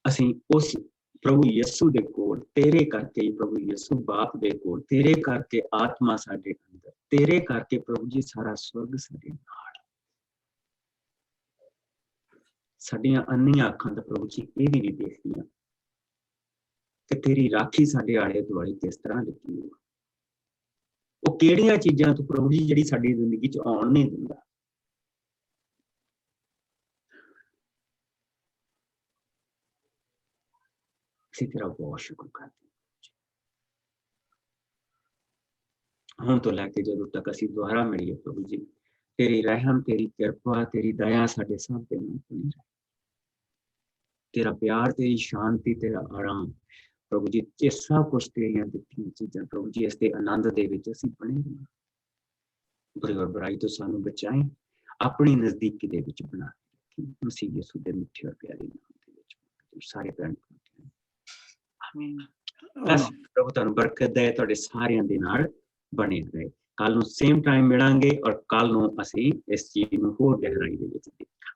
ਅਸੀਂ ਉਸ ਪ੍ਰਭੂ ਯਿਸੂ ਦੇ ਕੋਲ, ਤੇਰੇ ਕਰਕੇ ਪ੍ਰਭੂ ਯਿਸੂ ਬਾਪ ਦੇ ਕੋਲ, ਤੇਰੇ ਕਰਕੇ ਆਤਮਾ ਸਾਡੇ ਅੰਦਰ, ਤੇਰੇ ਕਰਕੇ ਪ੍ਰਭੂ ਜੀ ਸਾਰਾ ਸਵਰਗ ਸਾਡੇ ਨਾਲ। ਸਾਡੀਆਂ ਅੰਨੀਆਂ ਅੱਖਾਂ ਤਾਂ ਪ੍ਰਭੂ ਜੀ ਇਹ ਵੀ ਨਹੀਂ ਦੇਖਦੀਆਂ ਕਿ ਤੇਰੀ ਰਾਖੀ ਸਾਡੇ ਆਲੇ ਦੁਆਲੇ ਕਿਸ ਤਰ੍ਹਾਂ ਲੱਗੀ ਹੋਈ, ਉਹ ਕਿਹੜੀਆਂ ਚੀਜ਼ਾਂ ਤੋਂ ਪ੍ਰਭੂ ਜੀ ਜਿਹੜੀ ਸਾਡੀ ਜ਼ਿੰਦਗੀ 'ਚ ਆਉਣ ਨਹੀਂ ਦਿੰਦਾ। ਅਸੀਂ ਤੇਰਾ ਬਹੁਤ ਸ਼ੁਕਰ ਕਰਦੇ ਹਾਂ। ਹੁਣ ਤੋਂ ਲੈ ਕੇ ਜਦੋਂ ਤੱਕ ਅਸੀਂ ਦੁਆਰਾ ਮਿਲੀਏ ਪ੍ਰਭੂ ਜੀ, ਤੇਰੀ ਰਹਿਮ, ਤੇਰੀ ਕਿਰਪਾ, ਤੇਰੀ ਦਇਆ ਸਾਡੇ ਸਭ ਤੇ ਨਾਲ ਬਣੀ ਰਹੇ। ਤੇਰਾ ਪਿਆਰ, ਤੇਰੀ ਸ਼ਾਂਤੀ, ਤੇਰਾ ਆਰਾਮ ਪ੍ਰਭੂ ਜੀ, ਇਹ ਸਭ ਕੁਛ ਤੇਰੀਆਂ ਦਿੱਤੀਆਂ ਚੀਜ਼ਾਂ ਪ੍ਰਭੂ ਜੀ, ਇਸ ਦੇ ਆਨੰਦ ਦੇ ਵਿੱਚ ਅਸੀਂ ਬਣੇ ਰਹੀਏ। ਬੁਰੀ ਔਰ ਬੁਰਾਈ ਤੋਂ ਸਾਨੂੰ ਬਚਾਏ, ਆਪਣੀ ਨਜ਼ਦੀਕੀ ਦੇ ਵਿੱਚ ਬਣਾ ਕੇ ਰੱਖੀ। ਮਸੀਹ ਯਿਸੂ ਦੇ ਮਿੱਠੇ ਔਰ ਪਿਆਰੇ ਨਾਮ ਦੇ ਵਿੱਚ ਸਾਰੇ ਭੈਣ ਭਰਾ, ਆਮੀਨ। ਪ੍ਰਭੂ ਤੁਹਾਨੂੰ ਬਰਕਤ ਦੇ, ਤੁਹਾਡੇ ਸਾਰਿਆਂ ਦੇ ਨਾਲ ਬਣੇ ਰਹੇ। ਕੱਲ ਨੂੰ ਸੇਮ ਟਾਈਮ ਮਿਲਾਂਗੇ ਔਰ ਕੱਲ ਨੂੰ ਅਸੀਂ ਇਸ ਚੀਜ਼ ਨੂੰ ਹੋਰ ਗਹਿਰਾਈ ਦੇ ਵਿੱਚ ਦੇਖਾਂਗੇ।